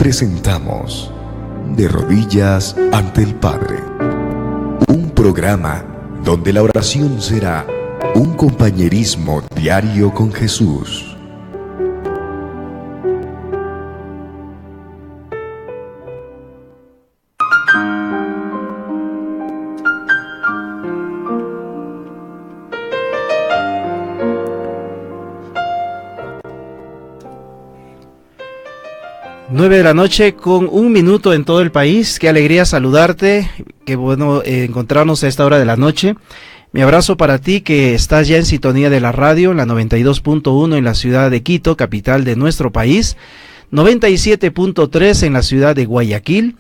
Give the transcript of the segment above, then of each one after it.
presentamos De Rodillas ante el Padre, un programa donde la oración será un compañerismo diario con Jesús. Nueve de la noche con 1 minuto en todo el país. Qué alegría saludarte, qué bueno encontrarnos a esta hora de la noche. Mi abrazo para ti que estás ya en sintonía de la radio, en la 92.1 en la ciudad de Quito, capital de nuestro país, 97.3 en la ciudad de Guayaquil,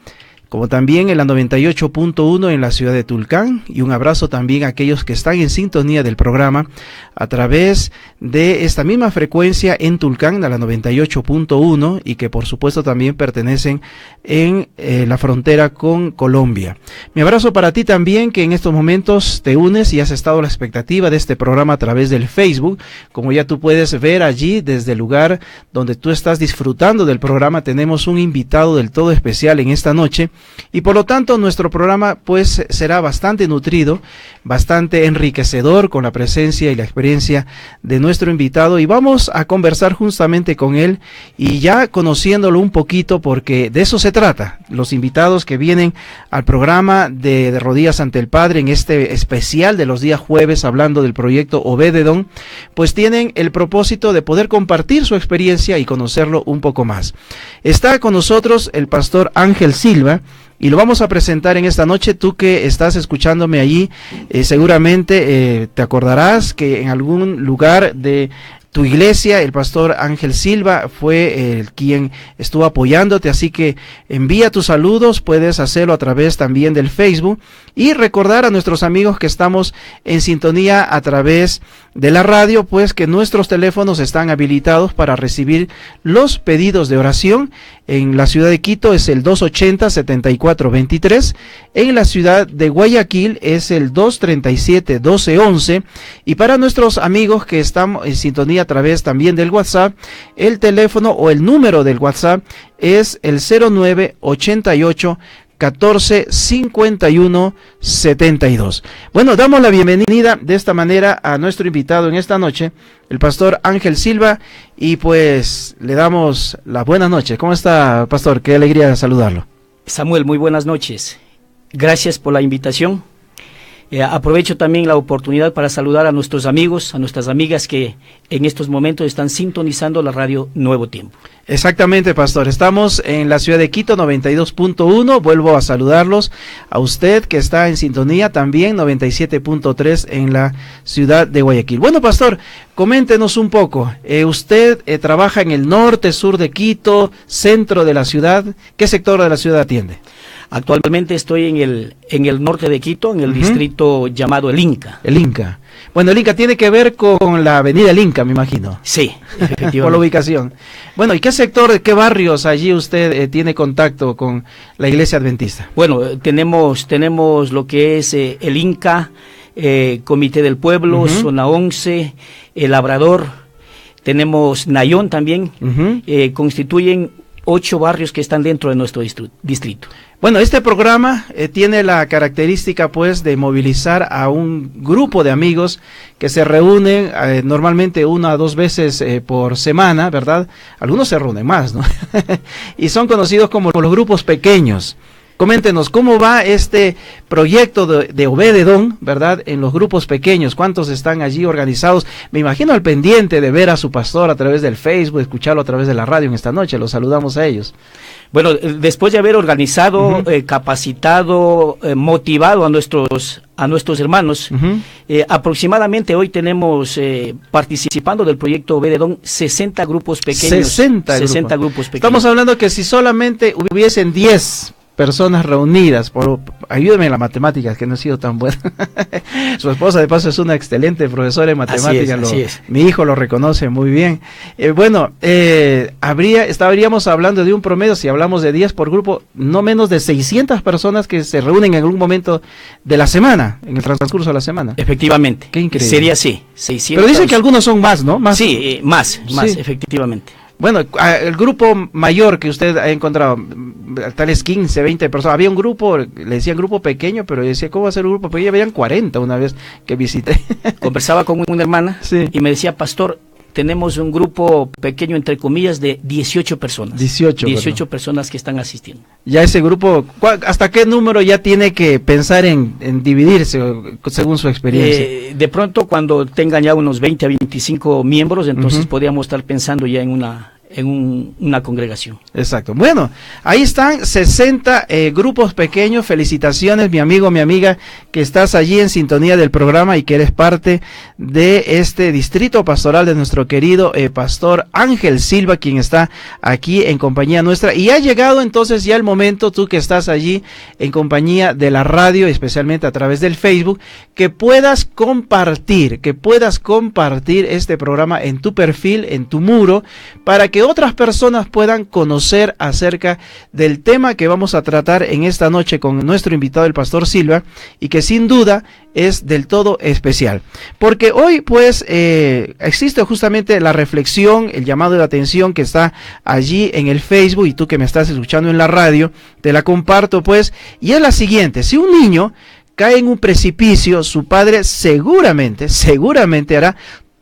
como también en la 98.1 en la ciudad de Tulcán, y un abrazo también a aquellos que están en sintonía del programa a través de esta misma frecuencia en Tulcán, a la 98.1, y que por supuesto también pertenecen en la frontera con Colombia. Mi abrazo para ti también que en estos momentos te unes y has estado a la expectativa de este programa a través del Facebook. Como ya tú puedes ver allí desde el lugar donde tú estás disfrutando del programa, tenemos un invitado del todo especial en esta noche. Y por lo tanto nuestro programa pues será bastante nutrido, bastante enriquecedor con la presencia y la experiencia de nuestro invitado, y vamos a conversar justamente con él y ya conociéndolo un poquito, porque de eso se trata. Los invitados que vienen al programa de Rodillas ante el Padre en este especial de los días jueves hablando del proyecto Obededón, pues tienen el propósito de poder compartir su experiencia y conocerlo un poco más. Está con nosotros el pastor Ángel Silva, y lo vamos a presentar en esta noche. Tú que estás escuchándome allí, seguramente te acordarás que en algún lugar de tu iglesia el pastor Ángel Silva fue quien estuvo apoyándote, así que envía tus saludos, puedes hacerlo a través también del Facebook, y recordar a nuestros amigos que estamos en sintonía a través de la radio, pues que nuestros teléfonos están habilitados para recibir los pedidos de oración. En la ciudad de Quito es el 280-7423, en la ciudad de Guayaquil es el 237-1211, y para nuestros amigos que están en sintonía a través también del WhatsApp, el teléfono o el número del WhatsApp es el 0988 14 51 72. Bueno, damos la bienvenida de esta manera a nuestro invitado en esta noche, el pastor Ángel Silva, y pues le damos las buenas noches. ¿Cómo está, pastor? Qué alegría saludarlo. Samuel, muy buenas noches. Gracias por la invitación. Aprovecho también la oportunidad para saludar a nuestros amigos, a nuestras amigas que en estos momentos están sintonizando la radio Nuevo Tiempo. Exactamente, pastor. Estamos en la ciudad de Quito, 92.1. Vuelvo a saludarlos a usted que está en sintonía, también 97.3 en la ciudad de Guayaquil. Bueno, pastor, coméntenos un poco. Usted trabaja en el norte, sur de Quito, centro de la ciudad. ¿Qué sector de la ciudad atiende? Actualmente estoy en el norte de Quito, en el distrito llamado El Inca. El Inca. Bueno, el Inca tiene que ver con la avenida El Inca, me imagino. Sí, efectivamente. Por la ubicación. Bueno, ¿y qué sector, qué barrios allí usted tiene contacto con la iglesia adventista? Bueno, tenemos lo que es El Inca, Comité del Pueblo, Zona 11, El Labrador, tenemos Nayón también, constituyen 8 barrios que están dentro de nuestro distrito. Bueno, este programa tiene la característica pues de movilizar a un grupo de amigos que se reúnen normalmente 1 a 2 veces por semana, ¿verdad? Algunos se reúnen más, ¿no? Y son conocidos como los grupos pequeños. Coméntenos, ¿cómo va este proyecto de Obededón, verdad, en los grupos pequeños? ¿Cuántos están allí organizados? Me imagino al pendiente de ver a su pastor a través del Facebook, escucharlo a través de la radio en esta noche. Los saludamos a ellos. Bueno, después de haber organizado, capacitado, motivado a nuestros hermanos, aproximadamente hoy tenemos participando del proyecto Obededón 60 grupos pequeños. 60 grupos pequeños. Estamos hablando que si solamente hubiesen 10 personas reunidas, ayúdeme en las matemáticas, que no he sido tan buena. Su esposa de paso es una excelente profesora de matemáticas, así es. Mi hijo lo reconoce muy bien. Estaríamos hablando de un promedio, si hablamos de 10 por grupo, no menos de 600 personas que se reúnen en algún momento de la semana, en el transcurso de la semana. Efectivamente. Qué increíble. Sería así, 600. Pero dicen que algunos son más, ¿no? Sí, más, efectivamente. Bueno, el grupo mayor que usted ha encontrado, tal vez 15, 20 personas, había un grupo, le decían grupo pequeño, pero yo decía, ¿cómo va a ser un grupo pequeño? Habían 40 una vez que visité. Conversaba con una hermana, sí, y me decía, pastor, tenemos un grupo pequeño, entre comillas, de 18 personas. 18 personas que están asistiendo. Ya ese grupo, ¿hasta qué número ya tiene que pensar en dividirse, según su experiencia? De pronto, cuando tengan ya unos 20 a 25 miembros, entonces podríamos estar pensando ya en una congregación. Exacto. Bueno, ahí están 60 grupos pequeños. Felicitaciones, mi amigo, mi amiga, que estás allí en sintonía del programa y que eres parte de este distrito pastoral de nuestro querido pastor Ángel Silva, quien está aquí en compañía nuestra. Y ha llegado entonces ya el momento, tú que estás allí en compañía de la radio, especialmente a través del Facebook, que puedas compartir este programa en tu perfil, en tu muro, para que otras personas puedan conocer acerca del tema que vamos a tratar en esta noche con nuestro invitado, el pastor Silva, y que sin duda es del todo especial. Porque hoy pues existe justamente la reflexión, el llamado de atención que está allí en el Facebook, y tú que me estás escuchando en la radio, te la comparto pues, y es la siguiente: si un niño cae en un precipicio, su padre seguramente hará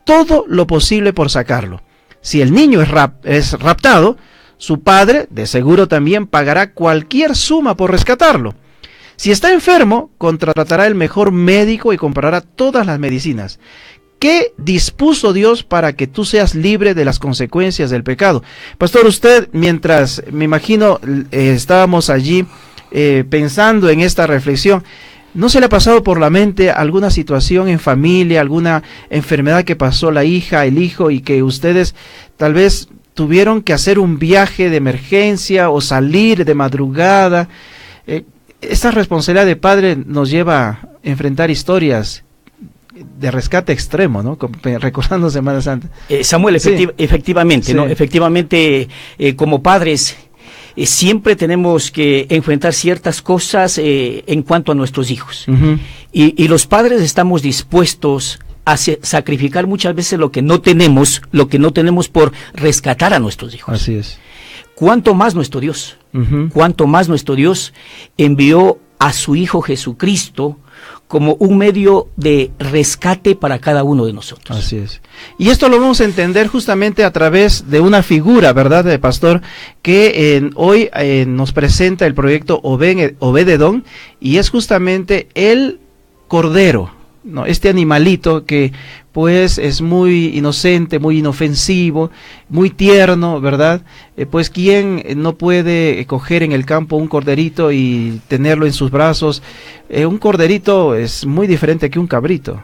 todo lo posible por sacarlo. Si el niño es raptado, su padre de seguro también pagará cualquier suma por rescatarlo. Si está enfermo, contratará el mejor médico y comprará todas las medicinas. ¿Qué dispuso Dios para que tú seas libre de las consecuencias del pecado? Pastor, usted, mientras me imagino estábamos allí pensando en esta reflexión, ¿no se le ha pasado por la mente alguna situación en familia, alguna enfermedad que pasó la hija, el hijo, y que ustedes tal vez tuvieron que hacer un viaje de emergencia o salir de madrugada? Esta responsabilidad de padre nos lleva a enfrentar historias de rescate extremo, ¿no? Recordando Semana Santa. Samuel, efectivamente, sí, ¿no? Efectivamente, como padres, siempre tenemos que enfrentar ciertas cosas en cuanto a nuestros hijos. Y los padres estamos dispuestos a sacrificar muchas veces lo que no tenemos por rescatar a nuestros hijos. Así es. Cuánto más nuestro Dios, cuánto más nuestro Dios envió a su Hijo Jesucristo como un medio de rescate para cada uno de nosotros. Así es. Y esto lo vamos a entender justamente a través de una figura, ¿verdad, de pastor? Que hoy nos presenta el proyecto Obed-Edom, y es justamente el Cordero, ¿no? Este animalito que pues es muy inocente, muy inofensivo, muy tierno, ¿verdad? Pues ¿quién no puede coger en el campo un corderito y tenerlo en sus brazos? Un corderito es muy diferente que un cabrito.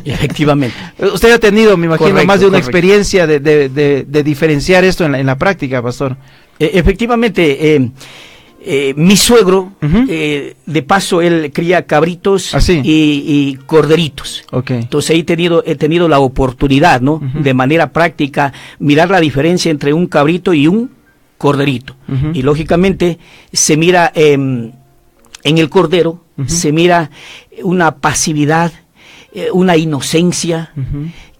Efectivamente. Usted ha tenido, me imagino, Correcto, más de una correcto. experiencia de diferenciar esto en la práctica, pastor. Efectivamente, mi suegro, de paso, él cría cabritos y corderitos. Okay. Entonces ahí he tenido la oportunidad, ¿no? De manera práctica, mirar la diferencia entre un cabrito y un corderito. Y lógicamente se mira en el cordero, se mira una pasividad, una inocencia,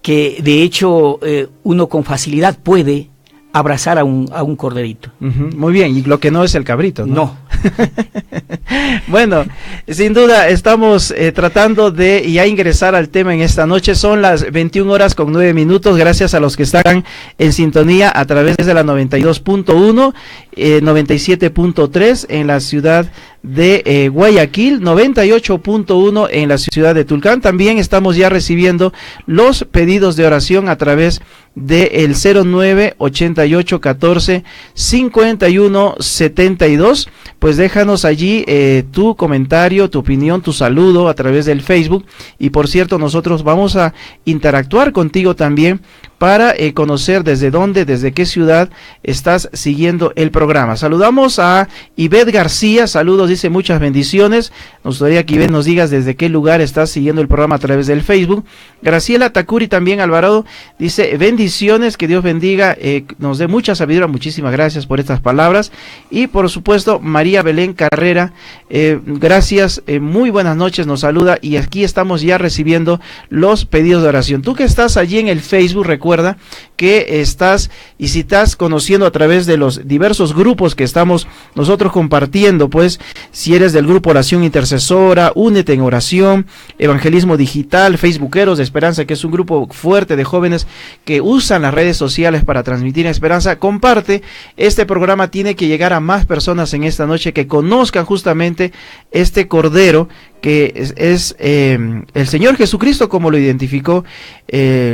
que de hecho uno con facilidad puede abrazar a un corderito. Muy bien, y lo que no es el cabrito, ¿no? No. Bueno, sin duda estamos tratando de ya ingresar al tema en esta noche. Son las 21:09. Gracias a los que están en sintonía a través de la 92.1, 97.3 en la ciudad de Guayaquil, 98.1 en la ciudad de Tulcán. También estamos ya recibiendo los pedidos de oración a través del 09-88-14-51-72. Pues déjanos allí tu comentario, tu opinión, tu saludo a través del Facebook. Y por cierto, nosotros vamos a interactuar contigo también para conocer desde dónde, desde qué ciudad estás siguiendo el programa. Saludamos a Ivette García, saludos, dice muchas bendiciones. Nos gustaría que Ivette nos digas desde qué lugar estás siguiendo el programa a través del Facebook. Graciela Takuri también Alvarado dice bendiciones, que Dios bendiga, nos dé mucha sabiduría, muchísimas gracias por estas palabras. Y por supuesto María Belén Carrera, gracias, muy buenas noches, nos saluda, y aquí estamos ya recibiendo los pedidos de oración. Tú que estás allí en el Facebook, recuerda que estás y si estás conociendo a través de los diversos grupos que estamos nosotros compartiendo, pues si eres del grupo Oración Intercesora, Únete en Oración, Evangelismo Digital, Facebookeros de Esperanza, que es un grupo fuerte de jóvenes que usan las redes sociales para transmitir esperanza, comparte. Este programa tiene que llegar a más personas en esta noche que conozcan justamente este Cordero que es el Señor Jesucristo, como lo identificó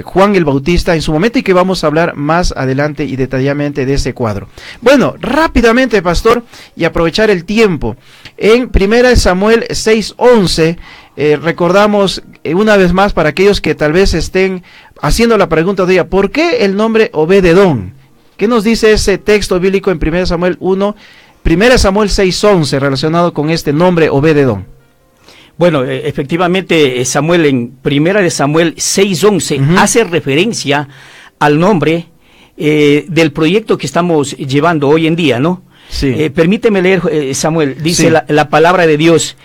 Juan el Bautista en su momento, y que vamos a hablar más adelante y detalladamente de ese cuadro. Bueno, rápidamente, pastor, y aprovechar el tiempo, en 1 Samuel 6:11, recordamos una vez más para aquellos que tal vez estén haciendo la pregunta de ella, ¿por qué el nombre Obed-Edom? ¿Qué nos dice ese texto bíblico en 1 Samuel 6:11 relacionado con este nombre Obed-Edom? Bueno, efectivamente, Samuel en 1 Samuel 6:11 hace referencia al nombre del proyecto que estamos llevando hoy en día, ¿no? Sí. Permíteme leer, Samuel, dice sí. la palabra de Dios,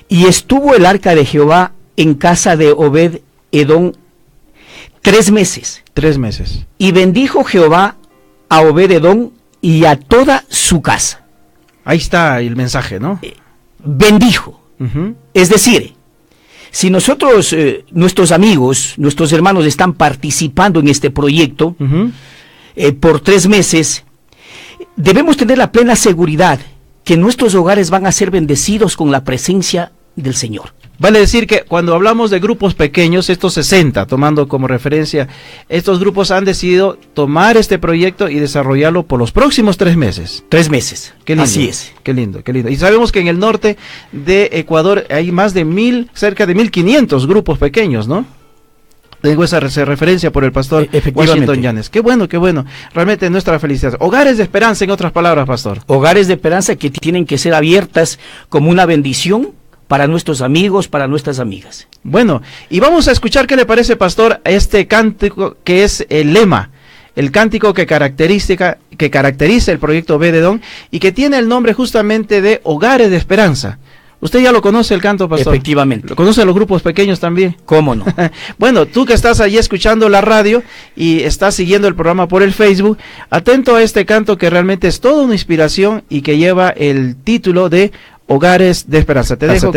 y estuvo el arca de Jehová en casa de Obed-Edom 3 meses. 3 meses. Y bendijo Jehová a Obed-Edom y a toda su casa. Ahí está el mensaje, ¿no? Bendijo. Es decir, si nosotros, nuestros amigos, nuestros hermanos están participando en este proyecto por 3 meses, debemos tener la plena seguridad que nuestros hogares van a ser bendecidos con la presencia del Señor. Vale decir que cuando hablamos de grupos pequeños, estos 60, tomando como referencia, estos grupos han decidido tomar este proyecto y desarrollarlo por los próximos 3 meses. 3 meses. Qué lindo, así es. Qué lindo, qué lindo. Y sabemos que en el norte de Ecuador hay más de cerca de 1,500 grupos pequeños, ¿no? Tengo esa referencia por el pastor Washington Llanes. Qué bueno, qué bueno. Realmente nuestra felicidad. Hogares de esperanza, en otras palabras, pastor. Hogares de esperanza que tienen que ser abiertas como una bendición para nuestros amigos, para nuestras amigas. Bueno, y vamos a escuchar qué le parece, pastor, a este cántico que es el lema, el cántico que caracteriza el proyecto Obed-Edom y que tiene el nombre justamente de Hogares de Esperanza. ¿Usted ya lo conoce el canto, pastor? Efectivamente. ¿Lo conoce a los grupos pequeños también? ¿Cómo no? Bueno, tú que estás allí escuchando la radio y estás siguiendo el programa por el Facebook, atento a este canto que realmente es toda una inspiración y que lleva el título de Hogares de Esperanza. Te dejo.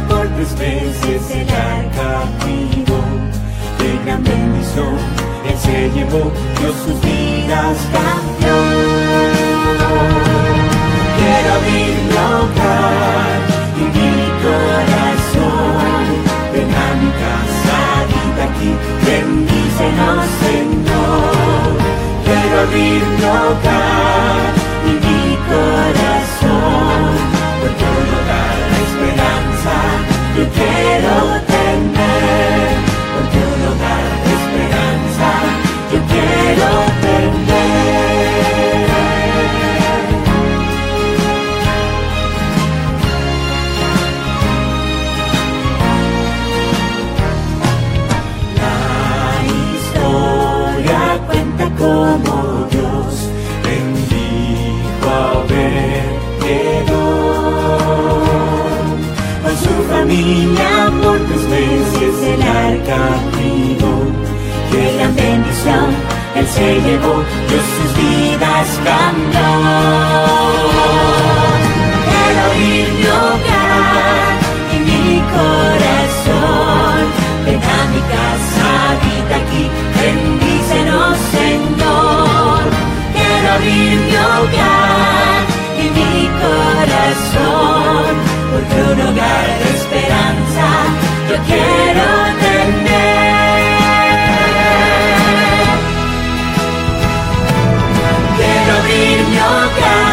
Por 3 veces el arca cuidó, de gran bendición él se llevó, Dios sus vidas cambió. Quiero abrir mi hogar y mi corazón, ven a mi casa, habita aquí, bendícenos, Señor. Quiero abrir mi hogar y mi corazón, porque un hogar de esperanza yo quiero tener, porque un hogar de esperanza yo quiero tener. La historia cuenta cómo Dios bendijo a Obed-Edom. Con su familia por 3 veces el arca cuidó, qué gran bendición él se llevó, Dios sus vidas cambió. Quiero ir mi hogar y mi corazón, ven a mi casa, habita aquí, bendícenos, Señor. Quiero abrir mi hogar y mi corazón, porque un hogar de esperanza yo quiero tener. Quiero abrir mi hogar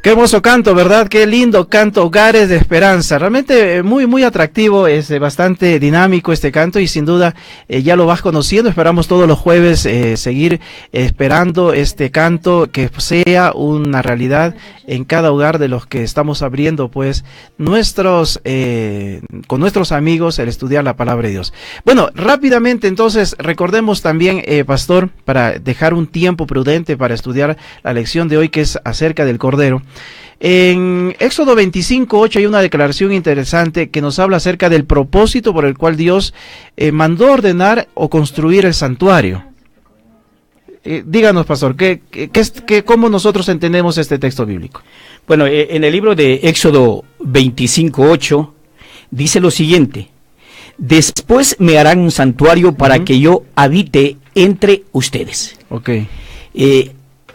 Qué hermoso canto, ¿verdad? Qué lindo canto, Hogares de Esperanza. Realmente muy, muy atractivo, es bastante dinámico este canto y sin duda ya lo vas conociendo. Esperamos todos los jueves seguir esperando este canto, que sea una realidad en cada hogar de los que estamos abriendo, pues, con nuestros amigos el estudiar la palabra de Dios. Bueno, rápidamente entonces recordemos también, pastor, para dejar un tiempo prudente para estudiar la lección de hoy, que es acerca del Cordero. En Éxodo 25:8 hay una declaración interesante que nos habla acerca del propósito por el cual Dios mandó ordenar o construir el santuario. Díganos, pastor, ¿cómo nosotros entendemos este texto bíblico? Bueno, en el libro de Éxodo 25:8 dice lo siguiente: después me harán un santuario para que yo habite entre ustedes. Okay.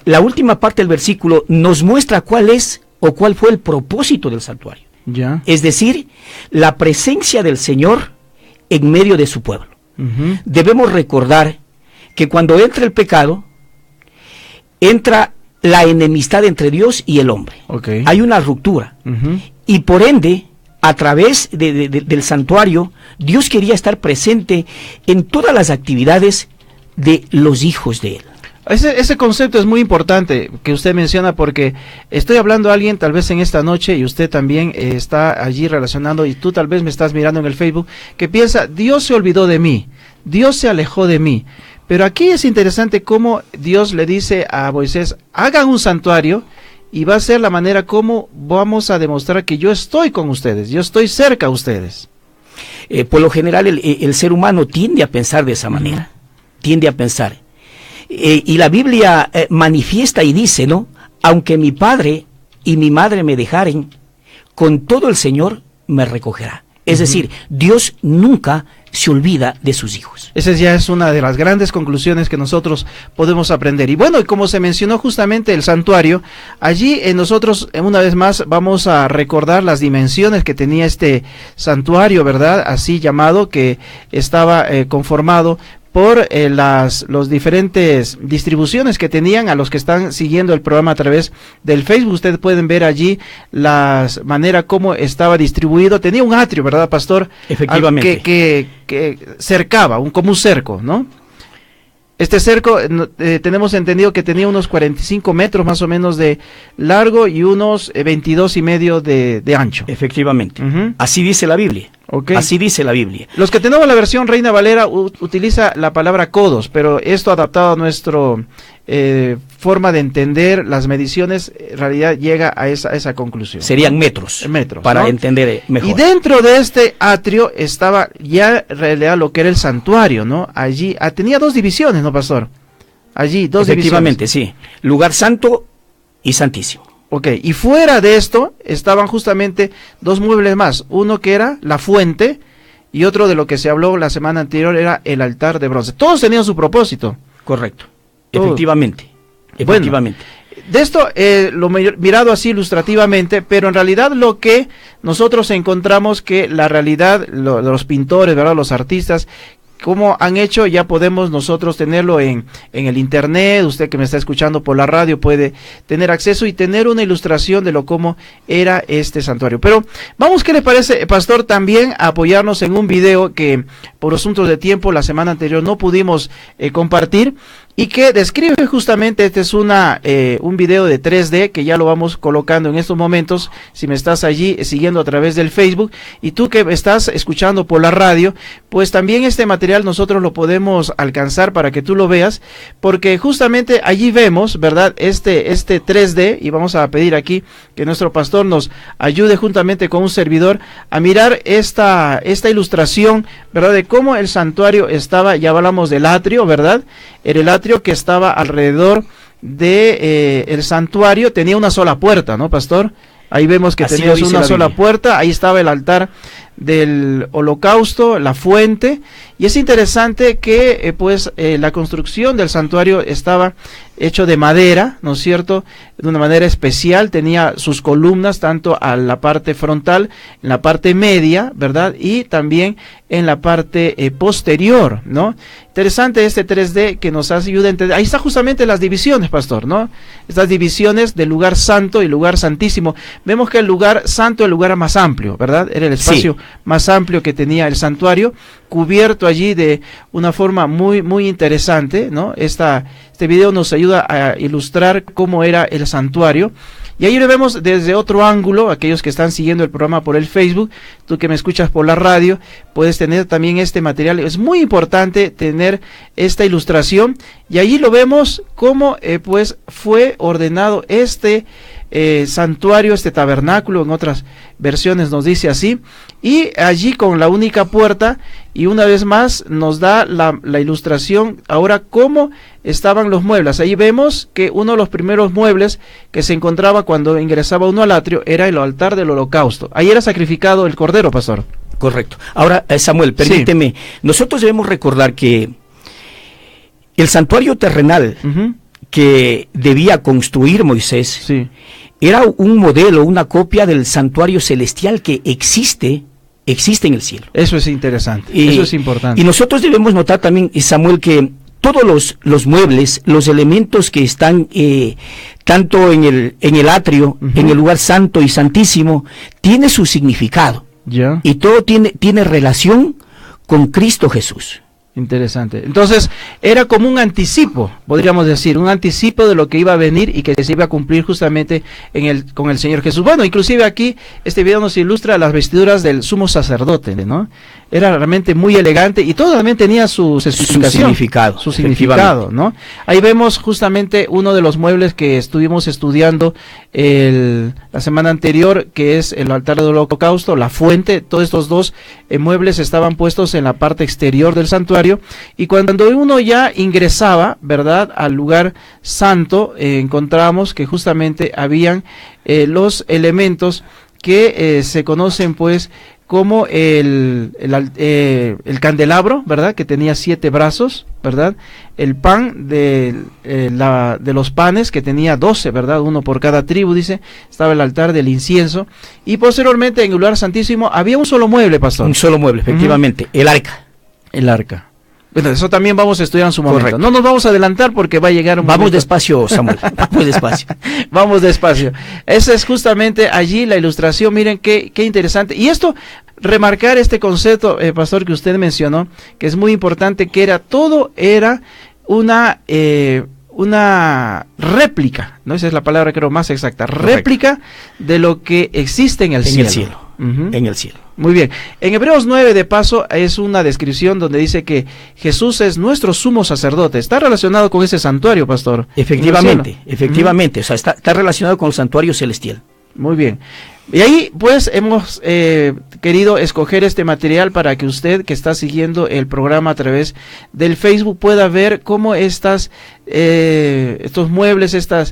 La última parte del versículo nos muestra cuál es o cuál fue el propósito del santuario. Ya. Es decir, la presencia del Señor en medio de su pueblo. Debemos recordar que cuando entra el pecado, entra la enemistad entre Dios y el hombre. Okay. Hay una ruptura. Y por ende, a través del santuario, Dios quería estar presente en todas las actividades de los hijos de Él. Ese concepto es muy importante que usted menciona, porque estoy hablando a alguien tal vez en esta noche y usted también está allí relacionando, y tú tal vez me estás mirando en el Facebook, que piensa: Dios se olvidó de mí, Dios se alejó de mí. Pero aquí es interesante cómo Dios le dice a Moisés: hagan un santuario, y va a ser la manera como vamos a demostrar que yo estoy con ustedes, yo estoy cerca a ustedes. Por lo general el ser humano tiende a pensar de esa manera, tiende a pensar. Y la Biblia manifiesta y dice, ¿no? Aunque mi padre y mi madre me dejaren, con todo el Señor me recogerá. Es decir, Dios nunca se olvida de sus hijos. Esa ya es una de las grandes conclusiones que nosotros podemos aprender. Y bueno, como se mencionó justamente el santuario, allí nosotros una vez más vamos a recordar las dimensiones que tenía este santuario, ¿verdad? Así llamado, que estaba conformado por las diferentes distribuciones que tenían. A los que están siguiendo el programa a través del Facebook, ustedes pueden ver allí la manera como estaba distribuido. Tenía un atrio, ¿verdad, pastor? Efectivamente. Que cercaba, como un cerco, ¿no? Este cerco, tenemos entendido que tenía unos 45 metros más o menos de largo y unos 22,5 de ancho. Efectivamente. Así dice la Biblia. Okay. Así dice la Biblia. Los que tenemos la versión Reina Valera utiliza la palabra codos, pero esto adaptado a nuestro forma de entender las mediciones, en realidad llega a esa conclusión. Serían metros, para ¿no? entender mejor. Y dentro de este atrio estaba ya en realidad lo que era el santuario, ¿no? Allí tenía dos divisiones, ¿no, pastor? Allí, dos Efectivamente, divisiones. sí. Lugar santo y santísimo. Ok, y fuera de esto estaban justamente dos muebles más. Uno que era la fuente y otro de lo que se habló la semana anterior era el altar de bronce. Todos tenían su propósito. Correcto. Todo. Efectivamente. Bueno, de esto lo mirado así ilustrativamente, pero en realidad lo que nosotros encontramos que la realidad, los pintores, ¿verdad?, los artistas, como han hecho, ya podemos nosotros tenerlo en el internet. Usted que me está escuchando por la radio puede tener acceso y tener una ilustración de cómo era este santuario. Pero vamos, ¿qué le parece, pastor, también a apoyarnos en un video que por asuntos de tiempo la semana anterior no pudimos compartir, y que describe justamente, este es un video de 3D que ya lo vamos colocando en estos momentos, si me estás allí siguiendo a través del Facebook, y tú que me estás escuchando por la radio, pues también este material nosotros lo podemos alcanzar para que tú lo veas, porque justamente allí vemos, ¿verdad?, este 3D, y vamos a pedir aquí que nuestro pastor nos ayude juntamente con un servidor a mirar esta ilustración, ¿verdad?, de cómo el santuario estaba. Ya hablamos del atrio, ¿verdad? Era el atrio que estaba alrededor de el santuario. Tenía una sola puerta, ¿no, pastor? Ahí vemos que tenía una sola puerta. Ahí estaba el altar del holocausto, la fuente, y es interesante que la construcción del santuario estaba hecho de madera, ¿no es cierto?, de una manera especial, tenía sus columnas tanto a la parte frontal, en la parte media, ¿verdad?, y también en la parte posterior, ¿no? Interesante este 3D que nos ayuda a entender. Ahí está justamente las divisiones, pastor, ¿no? Estas divisiones del lugar santo y lugar santísimo. Vemos que el lugar santo es el lugar más amplio, ¿verdad? Era el espacio más amplio que tenía el santuario, cubierto allí de una forma muy interesante, ¿no? Este video nos ayuda a ilustrar cómo era el santuario. Y ahí lo vemos desde otro ángulo, aquellos que están siguiendo el programa por el Facebook, tú que me escuchas por la radio, puedes tener también este material. Es muy importante tener esta ilustración, y allí lo vemos cómo pues fue ordenado este santuario, este tabernáculo, en otras versiones nos dice así, y allí con la única puerta, y una vez más nos da la ilustración ahora cómo estaban los muebles. Ahí vemos que uno de los primeros muebles que se encontraba cuando ingresaba uno al atrio era el altar del holocausto. Ahí era sacrificado el cordero, pastor. Correcto. Ahora, Samuel, permíteme, nosotros debemos recordar que el santuario terrenal que debía construir Moisés era un modelo, una copia del santuario celestial que existe en el cielo. Eso es interesante, eso es importante. Y nosotros debemos notar también, Samuel, que todos los muebles, los elementos que están tanto en el atrio, en el lugar santo y santísimo, tiene su significado. Y todo tiene relación con Cristo Jesús. Interesante. Entonces, era como un anticipo, podríamos decir, un anticipo de lo que iba a venir y que se iba a cumplir justamente con el Señor Jesús. Bueno, inclusive aquí, este video nos ilustra las vestiduras del sumo sacerdote, ¿no? Era realmente muy elegante y todo también tenía su significado, ¿no? Ahí vemos justamente uno de los muebles que estuvimos estudiando la semana anterior, que es el altar del holocausto, la fuente. Todos estos dos muebles estaban puestos en la parte exterior del santuario, y cuando uno ya ingresaba, ¿verdad?, al lugar santo, encontramos que justamente habían los elementos que se conocen pues como el candelabro, ¿verdad?, que tenía 7 brazos, ¿verdad?, el pan de los panes, que tenía 12, ¿verdad?, uno por cada tribu, dice, estaba el altar del incienso, y posteriormente en el lugar santísimo había un solo mueble, pastor. Un solo mueble, efectivamente, el arca. El arca. Bueno, eso también vamos a estudiar en su momento. Correcto. No nos vamos a adelantar porque va a llegar un momento. Vamos despacio, Samuel, vamos despacio. Vamos despacio. Esa es justamente allí la ilustración. Miren qué interesante. Y esto, remarcar este concepto, pastor, que usted mencionó, que es muy importante, que todo era una réplica, ¿no? Esa es la palabra creo más exacta. Correcto. Réplica de lo que existe en el cielo. En el cielo. Muy bien. En Hebreos 9, de paso, es una descripción donde dice que Jesús es nuestro sumo sacerdote. Está relacionado con ese santuario, pastor. Efectivamente. O sea, está relacionado con el santuario celestial. Muy bien. Y ahí pues hemos querido escoger este material para que usted, que está siguiendo el programa a través del Facebook, pueda ver cómo estos muebles, esta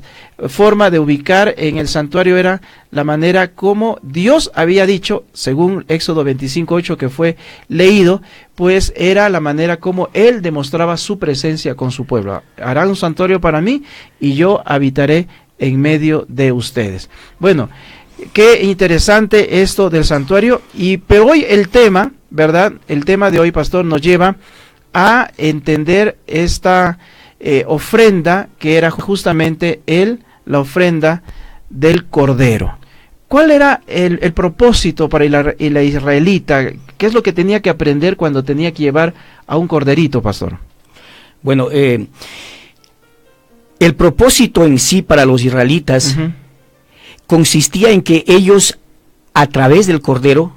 forma de ubicar en el santuario era la manera como Dios había dicho, según Éxodo 25:8 que fue leído, pues era la manera como Él demostraba su presencia con su pueblo. Harán un santuario para mí y yo habitaré en medio de ustedes. Bueno, qué interesante esto del santuario, pero hoy el tema, ¿verdad? El tema de hoy, pastor, nos lleva a entender esta ofrenda que era justamente la ofrenda del cordero. ¿Cuál era el propósito para la israelita? ¿Qué es lo que tenía que aprender cuando tenía que llevar a un corderito, pastor? Bueno, el propósito en sí para los israelitas consistía en que ellos, a través del cordero,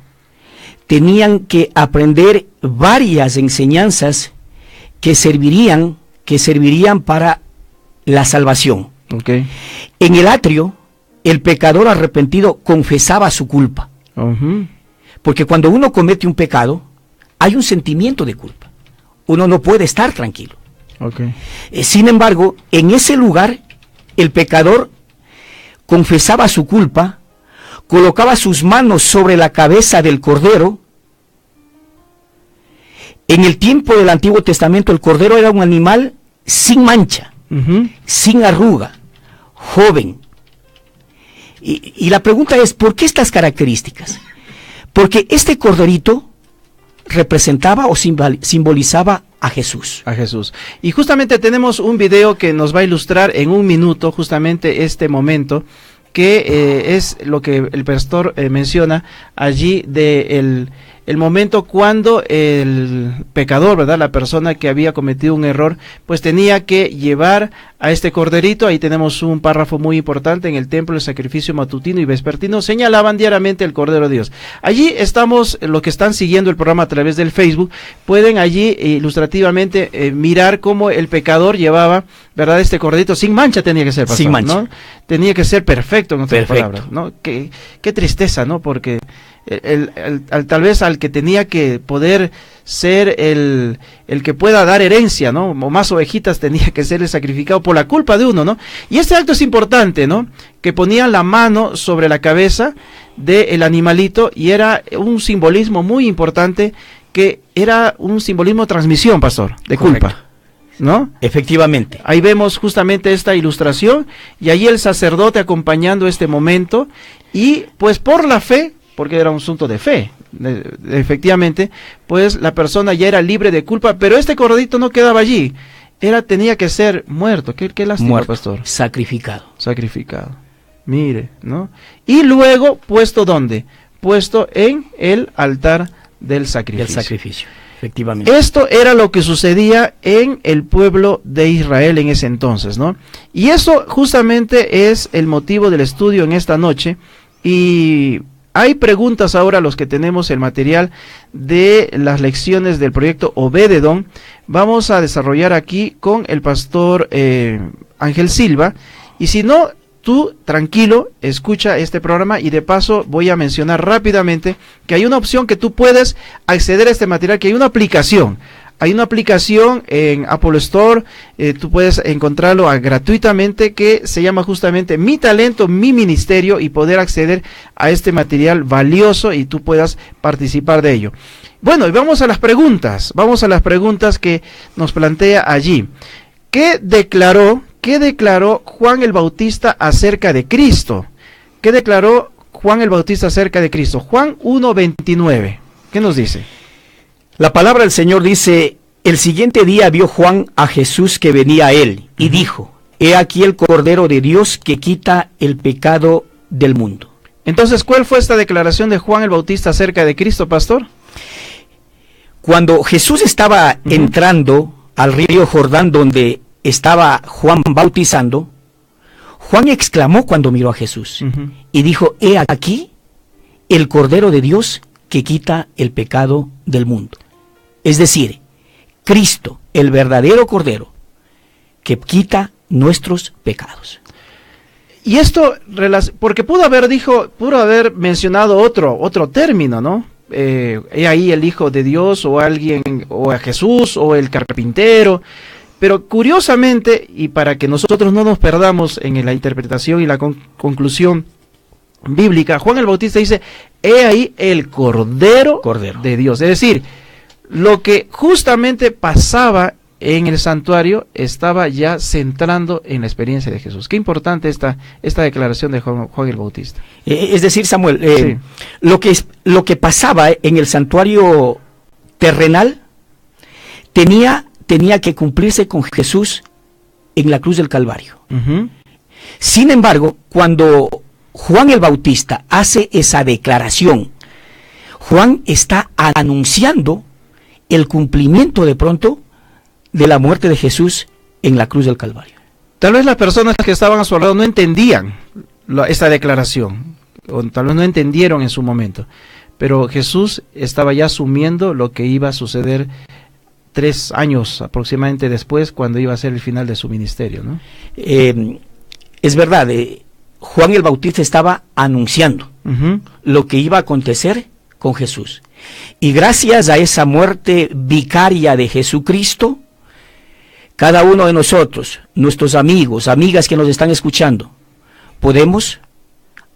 tenían que aprender varias enseñanzas que servirían para la salvación. Okay. En el atrio, el pecador arrepentido confesaba su culpa. Porque cuando uno comete un pecado, hay un sentimiento de culpa. Uno no puede estar tranquilo. Okay. Sin embargo, en ese lugar, el pecador confesaba su culpa, colocaba sus manos sobre la cabeza del cordero En el tiempo del Antiguo Testamento el cordero era un animal sin mancha, sin arruga, joven. Y la pregunta es, ¿por qué estas características? Porque este corderito representaba o simbolizaba a Jesús. A Jesús. Y justamente tenemos un video que nos va a ilustrar en un minuto justamente este momento, que es lo que el pastor menciona allí de el momento cuando el pecador, ¿verdad?, la persona que había cometido un error, pues tenía que llevar a este corderito. Ahí tenemos un párrafo muy importante: en el templo el sacrificio matutino y vespertino señalaban diariamente el Cordero de Dios. Allí estamos, los que están siguiendo el programa a través del Facebook, pueden allí ilustrativamente mirar cómo el pecador llevaba, ¿verdad?, este corderito sin mancha. Tenía que ser, pastor, sin mancha, ¿no? Tenía que ser perfecto, en otras palabras, ¿no? Qué tristeza, ¿no? Porque tal vez al que tenía que poder ser el que pueda dar herencia, ¿no?, o más ovejitas, tenía que ser el sacrificado por la culpa de uno, ¿no? Y este acto es importante, ¿no?, que ponían la mano sobre la cabeza del animalito, y era un simbolismo muy importante, que era un simbolismo de transmisión, pastor, de correcto, culpa, ¿no? Efectivamente. Ahí vemos justamente esta ilustración, y allí el sacerdote acompañando este momento, y pues por la fe, porque era un asunto de fe, efectivamente, pues la persona ya era libre de culpa, pero este corderito no quedaba allí, tenía que ser muerto. Qué lástima, muerto, pastor. sacrificado. Mire, ¿no? Y luego puesto, ¿dónde? Puesto en el altar del sacrificio. Efectivamente. Esto era lo que sucedía en el pueblo de Israel en ese entonces, ¿no? Y eso justamente es el motivo del estudio en esta noche. Y hay preguntas ahora, los que tenemos el material de las lecciones del proyecto Obed-Edom. Vamos a desarrollar aquí con el pastor Ángel Silva. Y si no, tú tranquilo, escucha este programa, y de paso voy a mencionar rápidamente que hay una opción que tú puedes acceder a este material, que hay una aplicación. Hay una aplicación en Apple Store, tú puedes encontrarlo gratuitamente, que se llama justamente Mi Talento, Mi Ministerio, y poder acceder a este material valioso y tú puedas participar de ello. Bueno, y vamos a las preguntas que nos plantea allí. ¿Qué declaró Juan el Bautista acerca de Cristo? ¿Qué declaró Juan el Bautista acerca de Cristo? Juan 1:29, ¿qué nos dice? La palabra del Señor dice: el siguiente día vio Juan a Jesús que venía a él, y dijo: he aquí el Cordero de Dios que quita el pecado del mundo. Entonces, ¿cuál fue esta declaración de Juan el Bautista acerca de Cristo, pastor? Cuando Jesús estaba entrando al río Jordán, donde estaba Juan bautizando, Juan exclamó cuando miró a Jesús, y dijo: he aquí el Cordero de Dios que quita el pecado del mundo. Es decir, Cristo, el verdadero Cordero, que quita nuestros pecados. Y esto, porque pudo haber mencionado otro término, ¿no? He ahí el Hijo de Dios, o alguien, o a Jesús, o el carpintero. Pero curiosamente, y para que nosotros no nos perdamos en la interpretación y la conclusión bíblica, Juan el Bautista dice: he ahí el Cordero de Dios. Es decir, lo que justamente pasaba en el santuario estaba ya centrando en la experiencia de Jesús. Qué importante esta declaración de Juan el Bautista. Es decir, Samuel, sí, lo que pasaba en el santuario terrenal tenía que cumplirse con Jesús en la cruz del Calvario. Sin embargo, cuando Juan el Bautista hace esa declaración, Juan está anunciando el cumplimiento de pronto de la muerte de Jesús en la cruz del Calvario. Tal vez las personas que estaban a su alrededor no entendían esta declaración, o tal vez no entendieron en su momento, pero Jesús estaba ya asumiendo lo que iba a suceder 3 años aproximadamente después, cuando iba a ser el final de su ministerio, ¿no? Es verdad, Juan el Bautista estaba anunciando lo que iba a acontecer con Jesús. Y gracias a esa muerte vicaria de Jesucristo, cada uno de nosotros, nuestros amigos, amigas que nos están escuchando, podemos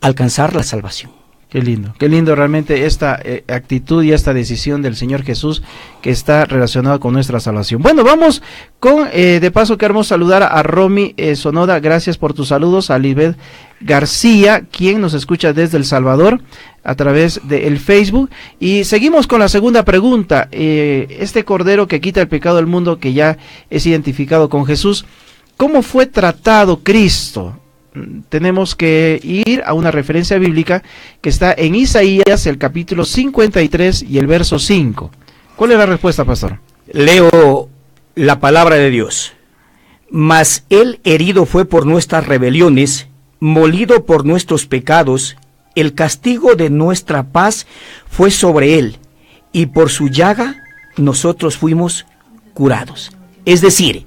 alcanzar la salvación. Qué lindo realmente esta actitud y esta decisión del Señor Jesús que está relacionada con nuestra salvación. Bueno, vamos con, de paso queremos saludar a Romy Sonoda, gracias por tus saludos, a Lisbeth García, quien nos escucha desde El Salvador a través del Facebook. Y seguimos con la segunda pregunta, este Cordero que quita el pecado del mundo, que ya es identificado con Jesús, ¿cómo fue tratado Cristo? Tenemos que ir a una referencia bíblica que está en Isaías, el capítulo 53 y el verso 5. ¿Cuál es la respuesta, pastor? Leo la palabra de Dios. Mas él herido fue por nuestras rebeliones, molido por nuestros pecados, el castigo de nuestra paz fue sobre él, y por su llaga nosotros fuimos curados. Es decir,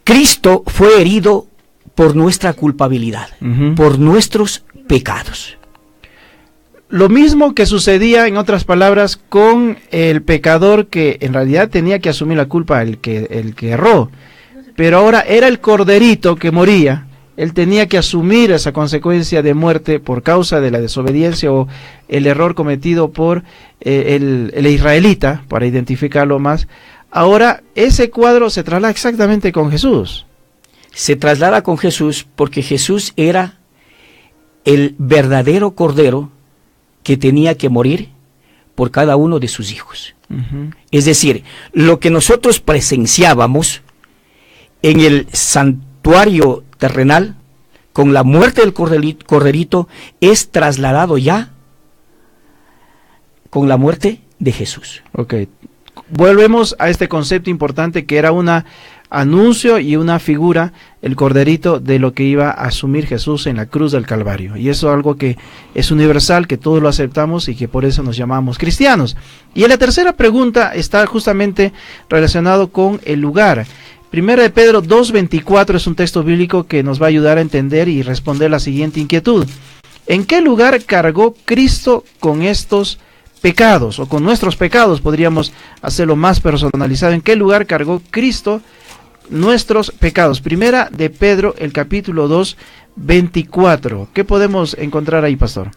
Cristo fue herido por nuestra culpabilidad, por nuestros pecados. Lo mismo que sucedía, en otras palabras, con el pecador que en realidad tenía que asumir la culpa, el que erró. Pero ahora era el corderito que moría. Él tenía que asumir esa consecuencia de muerte por causa de la desobediencia o el error cometido por el israelita, para identificarlo más. Ahora, ese cuadro se traslada exactamente con Jesús. Se traslada con Jesús porque Jesús era el verdadero Cordero que tenía que morir por cada uno de sus hijos. Es decir, lo que nosotros presenciábamos en el santuario terrenal, con la muerte del corderito, es trasladado ya con la muerte de Jesús. Ok. Volvemos a este concepto importante que era un anuncio y una figura, el corderito, de lo que iba a asumir Jesús en la cruz del Calvario. Y eso es algo que es universal, que todos lo aceptamos y que por eso nos llamamos cristianos. Y en la tercera pregunta está justamente relacionado con el lugar. Primera de Pedro 2:24 es un texto bíblico que nos va a ayudar a entender y responder la siguiente inquietud. ¿En qué lugar cargó Cristo con estos pecados, o con nuestros pecados? Podríamos hacerlo más personalizado. ¿En qué lugar cargó Cristo nuestros pecados? Primera de Pedro, el capítulo 2:24. ¿Qué podemos encontrar ahí, pastor?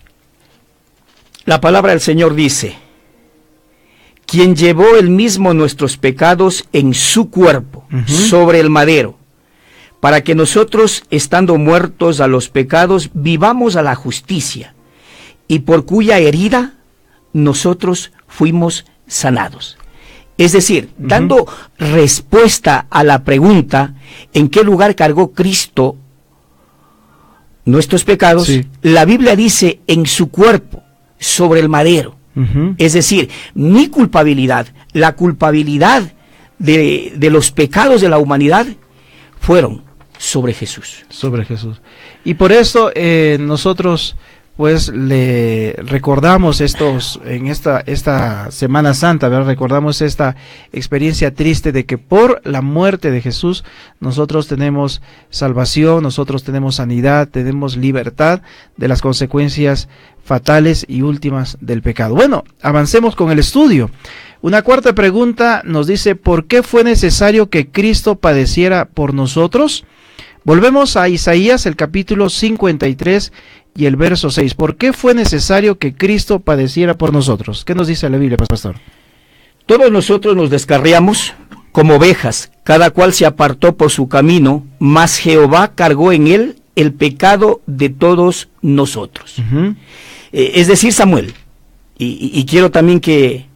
La palabra del Señor dice: quien llevó él mismo nuestros pecados en su cuerpo, sobre el madero, para que nosotros, estando muertos a los pecados, vivamos a la justicia, y por cuya herida nosotros fuimos sanados. Es decir, dando respuesta a la pregunta, ¿en qué lugar cargó Cristo nuestros pecados? Sí. La Biblia dice, en su cuerpo, sobre el madero. Es decir, mi culpabilidad, la culpabilidad de los pecados de la humanidad, fueron sobre Jesús. Sobre Jesús. Y por eso nosotros pues le recordamos en esta Semana Santa, ¿verdad? Recordamos esta experiencia triste de que por la muerte de Jesús nosotros tenemos salvación, nosotros tenemos sanidad, tenemos libertad de las consecuencias fatales y últimas del pecado. Bueno, avancemos con el estudio. Una cuarta pregunta nos dice, ¿por qué fue necesario que Cristo padeciera por nosotros? Volvemos a Isaías, el capítulo 53 y el verso 6. ¿Por qué fue necesario que Cristo padeciera por nosotros? ¿Qué nos dice la Biblia, pastor? Todos nosotros nos descarriamos como ovejas, cada cual se apartó por su camino, mas Jehová cargó en él el pecado de todos nosotros. Es decir, Samuel, y quiero también que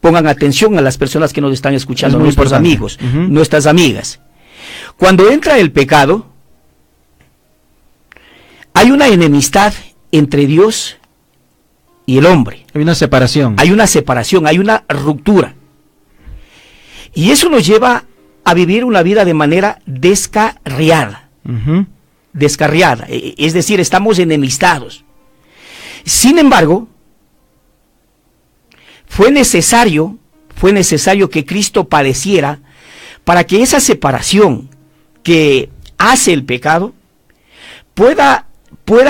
pongan atención a las personas que nos están escuchando, nuestros amigos, nuestras amigas. Cuando entra el pecado, hay una enemistad entre Dios y el hombre. Hay una separación. Hay una separación, hay una ruptura. Y eso nos lleva a vivir una vida de manera descarriada. Descarriada. Es decir, estamos enemistados. Sin embargo, fue necesario que Cristo padeciera para que esa separación que hace el pecado pueda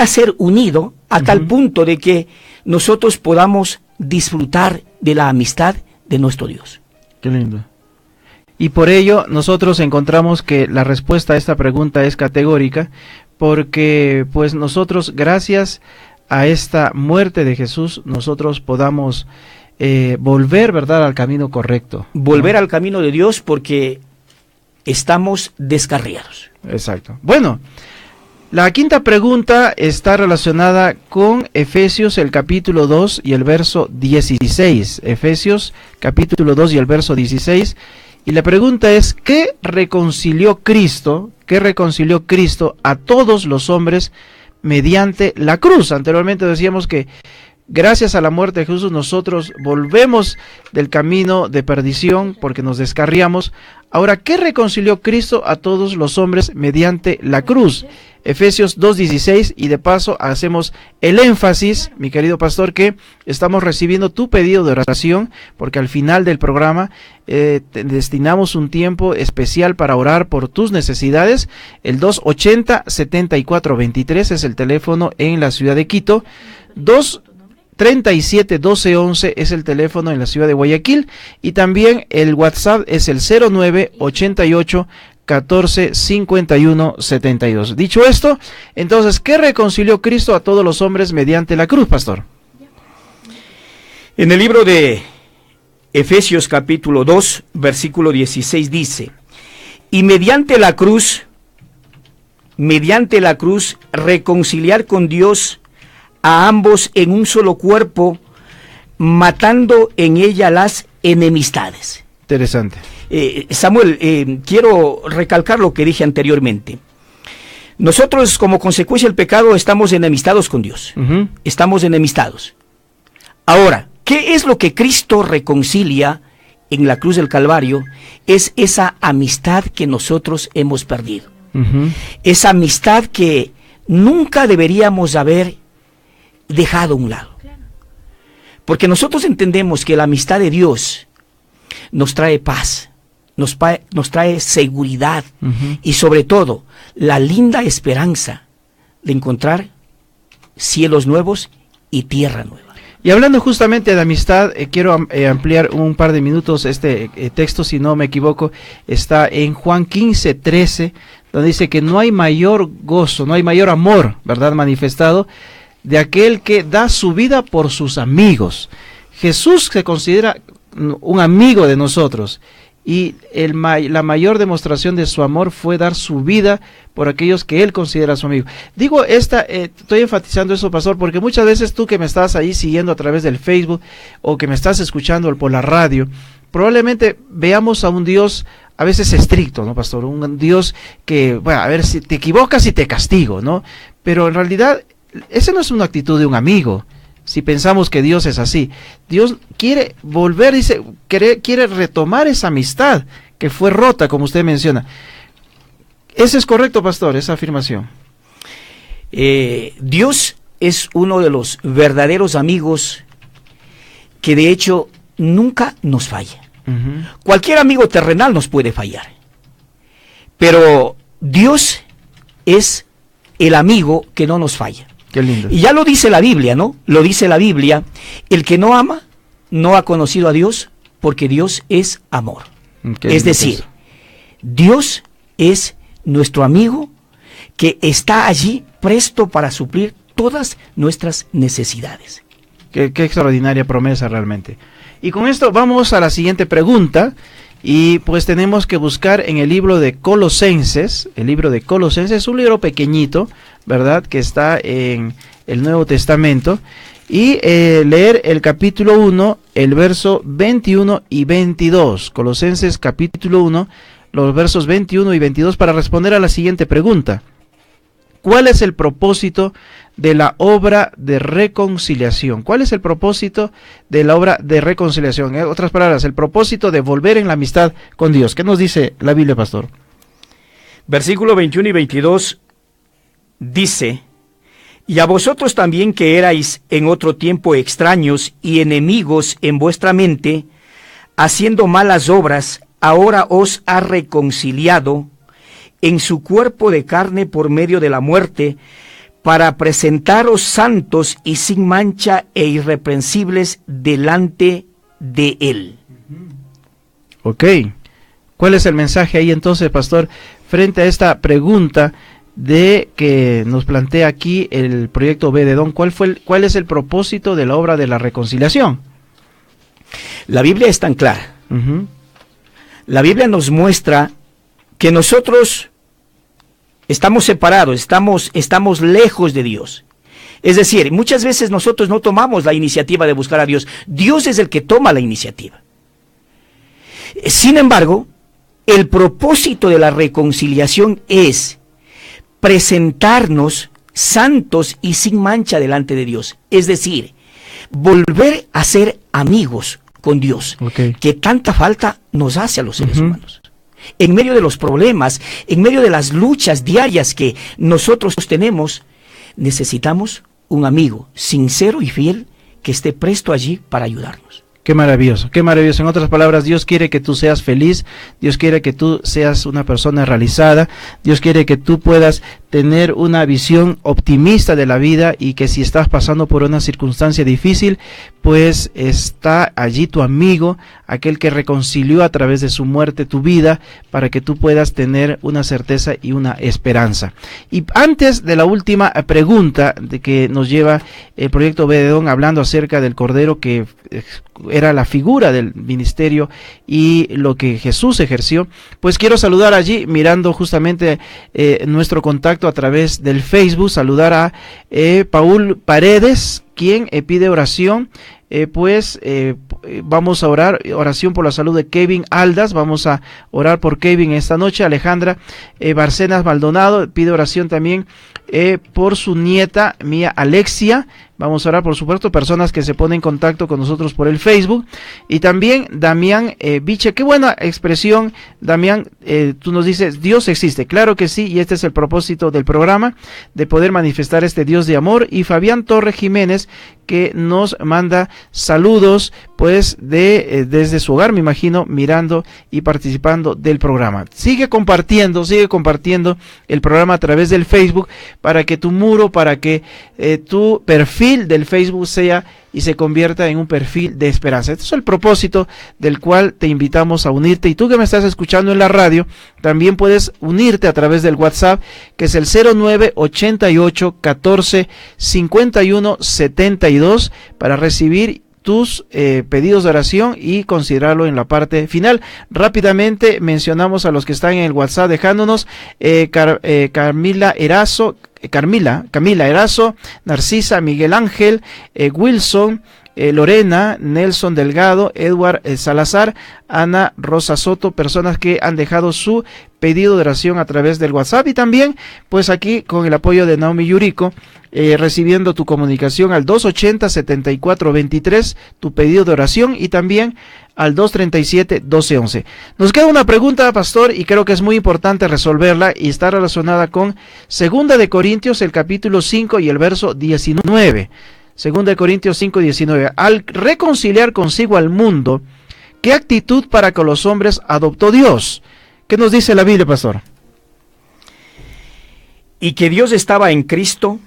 ser unido a tal punto de que nosotros podamos disfrutar de la amistad de nuestro Dios. Qué lindo. Y por ello nosotros encontramos que la respuesta a esta pregunta es categórica, porque pues nosotros, gracias a esta muerte de Jesús, nosotros podamos volver, ¿verdad?, al camino correcto. Volver al camino de Dios, porque estamos descarriados. Exacto. Bueno, la quinta pregunta está relacionada con Efesios, el capítulo 2 y el verso 16. Efesios, capítulo 2 y el verso 16. Y la pregunta es, ¿qué reconcilió Cristo a todos los hombres mediante la cruz? Anteriormente decíamos que gracias a la muerte de Jesús nosotros volvemos del camino de perdición porque nos descarriamos. Ahora, ¿qué reconcilió Cristo a todos los hombres mediante la cruz? Efesios 2:16, y de paso hacemos el énfasis, mi querido pastor, que estamos recibiendo tu pedido de oración, porque al final del programa destinamos un tiempo especial para orar por tus necesidades. El 280-7423 es el teléfono en la ciudad de Quito, 237-1211 es el teléfono en la ciudad de Guayaquil, y también el WhatsApp es el 0988-1451-72. Dicho esto, entonces, ¿qué reconcilió Cristo a todos los hombres mediante la cruz, pastor? En el libro de Efesios capítulo 2, versículo 16 dice: y mediante la cruz, reconciliar con Dios a ambos en un solo cuerpo, matando en ella las enemistades. Interesante. Samuel, quiero recalcar lo que dije anteriormente. Nosotros, como consecuencia del pecado, estamos enemistados con Dios. Estamos enemistados. Ahora, ¿qué es lo que Cristo reconcilia en la cruz del Calvario? Es esa amistad que nosotros hemos perdido. Esa amistad que nunca deberíamos haber dejado a un lado. Porque nosotros entendemos que la amistad de Dios nos trae paz, nos trae seguridad, y sobre todo la linda esperanza de encontrar cielos nuevos y tierra nueva. Y hablando justamente de amistad, quiero ampliar un par de minutos este texto, si no me equivoco, está en Juan 15:13, donde dice que no hay mayor gozo, no hay mayor amor, ¿verdad?, manifestado de aquel que da su vida por sus amigos. Jesús se considera un amigo de nosotros, y la mayor demostración de su amor fue dar su vida por aquellos que él considera su amigo. Digo, estoy enfatizando eso, pastor, porque muchas veces tú que me estás ahí siguiendo a través del Facebook, o que me estás escuchando por la radio, probablemente veamos a un Dios a veces estricto, ¿no, pastor? Un Dios que, bueno, a ver, si te equivocas y te castigo, ¿no? Pero en realidad, esa no es una actitud de un amigo. Si pensamos que Dios es así, Dios quiere volver, quiere retomar esa amistad que fue rota, como usted menciona. ¿Ese es correcto, pastor, esa afirmación? Dios es uno de los verdaderos amigos que de hecho nunca nos falla. Cualquier amigo terrenal nos puede fallar, pero Dios es el amigo que no nos falla. Qué lindo. Y ya lo dice la Biblia, ¿no? Lo dice la Biblia: el que no ama no ha conocido a Dios, porque Dios es amor. Es decir, Dios es nuestro amigo que está allí presto para suplir todas nuestras necesidades. Qué extraordinaria promesa realmente. Y con esto vamos a la siguiente pregunta, y pues tenemos que buscar en el libro de Colosenses. El libro de Colosenses es un libro pequeñito, ¿verdad?, que está en el Nuevo Testamento, y leer el capítulo 1, el verso 21 y 22. Colosenses capítulo 1, los versos 21 y 22, para responder a la siguiente pregunta: ¿cuál es el propósito de la obra de reconciliación? ¿Cuál es el propósito de la obra de reconciliación? En otras palabras, el propósito de volver en la amistad con Dios. ¿Qué nos dice la Biblia, pastor? Versículo 21 y 22 dice: y a vosotros también, que erais en otro tiempo extraños y enemigos en vuestra mente, haciendo malas obras, ahora os ha reconciliado en su cuerpo de carne por medio de la muerte, para presentaros santos y sin mancha e irreprensibles delante de Él. Ok. ¿Cuál es el mensaje ahí entonces, pastor, frente a esta pregunta de que nos plantea aquí el proyecto Obed-Edom. ¿Cuál es el propósito de la obra de la reconciliación? La Biblia es tan clara. La Biblia nos muestra que nosotros estamos separados, estamos lejos de Dios. Es decir, muchas veces nosotros no tomamos la iniciativa de buscar a Dios. Dios es el que toma la iniciativa. Sin embargo, el propósito de la reconciliación es presentarnos santos y sin mancha delante de Dios. Es decir, volver a ser amigos con Dios, que tanta falta nos hace a los seres humanos. En medio de los problemas, en medio de las luchas diarias que nosotros tenemos, necesitamos un amigo sincero y fiel que esté presto allí para ayudarnos. Qué maravilloso, qué maravilloso. En otras palabras, Dios quiere que tú seas feliz, Dios quiere que tú seas una persona realizada, Dios quiere que tú puedas tener una visión optimista de la vida y que si estás pasando por una circunstancia difícil, pues está allí tu amigo, aquel que reconcilió a través de su muerte tu vida, para que tú puedas tener una certeza y una esperanza. Y antes de la última pregunta de que nos lleva el proyecto Obed-Edom, hablando acerca del Cordero que era la figura del ministerio y lo que Jesús ejerció, pues quiero saludar allí, mirando justamente nuestro contacto a través del Facebook, saludar a Paul Paredes, quien pide oración. Vamos a orar, oración por la salud de Kevin Aldas, vamos a orar por Kevin esta noche. Alejandra Barcenas Maldonado pide oración también por su nieta Mía Alexia. Vamos a orar, por supuesto, personas que se ponen en contacto con nosotros por el Facebook. Y también Damián Biche, qué buena expresión, Damián, tú nos dices, Dios existe. Claro que sí, y este es el propósito del programa, de poder manifestar este Dios de amor. Y Fabián Torres Jiménez, que nos manda saludos, pues, desde su hogar, me imagino, mirando y participando del programa. Sigue compartiendo el programa a través del Facebook, para que tu muro, para que tu perfil del Facebook sea y se convierta en un perfil de esperanza. Este es el propósito del cual te invitamos a unirte. Y tú que me estás escuchando en la radio, también puedes unirte a través del WhatsApp, que es el 0988 14 51 72, para recibir tus pedidos de oración y considerarlo en la parte final. Rápidamente mencionamos a los que están en el WhatsApp dejándonos: Camila Erazo, Narcisa, Miguel Ángel, Wilson, Lorena, Nelson Delgado, Edward Salazar, Ana Rosa Soto, personas que han dejado su pedido de oración a través del WhatsApp. Y también, pues aquí con el apoyo de Naomi Yuriko, recibiendo tu comunicación al 280-7423, tu pedido de oración, y también al 237-1211. Nos queda una pregunta, pastor, y creo que es muy importante resolverla, y está relacionada con 2 de Corintios, el capítulo 5 y el verso 19. 2 de Corintios 5:19. Al reconciliar consigo al mundo, ¿qué actitud para con los hombres adoptó Dios? ¿Qué nos dice la Biblia, pastor? Y que Dios estaba en Cristo,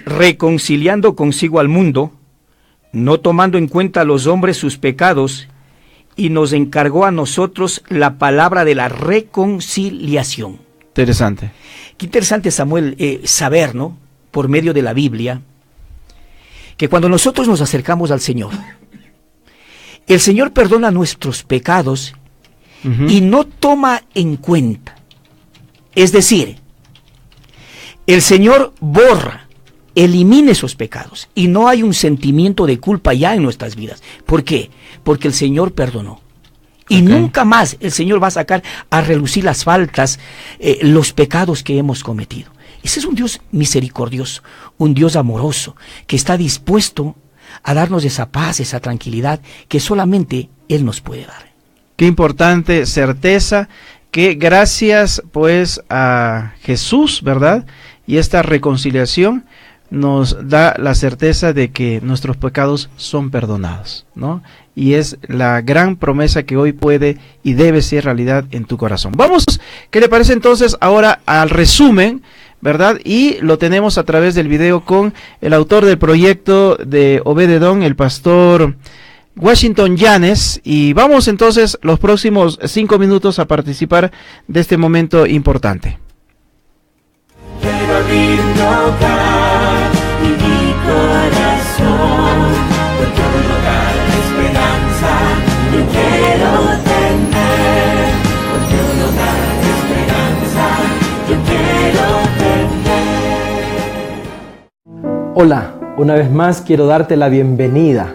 reconciliando consigo al mundo, no tomando en cuenta a los hombres sus pecados, y nos encargó a nosotros la palabra de la reconciliación. Interesante. Qué interesante, Samuel, saber, ¿no?, por medio de la Biblia, que cuando nosotros nos acercamos al Señor, el Señor perdona nuestros pecados y no toma en cuenta. Es decir, el Señor borra, elimina esos pecados y no hay un sentimiento de culpa ya en nuestras vidas. ¿Por qué? Porque el Señor perdonó. Y nunca más el Señor va a sacar a relucir las faltas, los pecados que hemos cometido. Ese es un Dios misericordioso, un Dios amoroso, que está dispuesto a darnos esa paz, esa tranquilidad que solamente Él nos puede dar. Qué importante certeza, que gracias pues a Jesús, ¿verdad? Y esta reconciliación nos da la certeza de que nuestros pecados son perdonados, ¿no? Y es la gran promesa que hoy puede y debe ser realidad en tu corazón. Vamos, ¿qué le parece entonces ahora al resumen, ¿verdad? Y lo tenemos a través del video con el autor del proyecto de Obed-Edom, el pastor Washington Llanes, y vamos entonces los próximos 5 minutos a participar de este momento importante. vivir mi hogar y mi corazón, porque un hogar de esperanza yo quiero tener, porque un hogar de esperanza yo quiero tener. Hola, una vez más quiero darte la bienvenida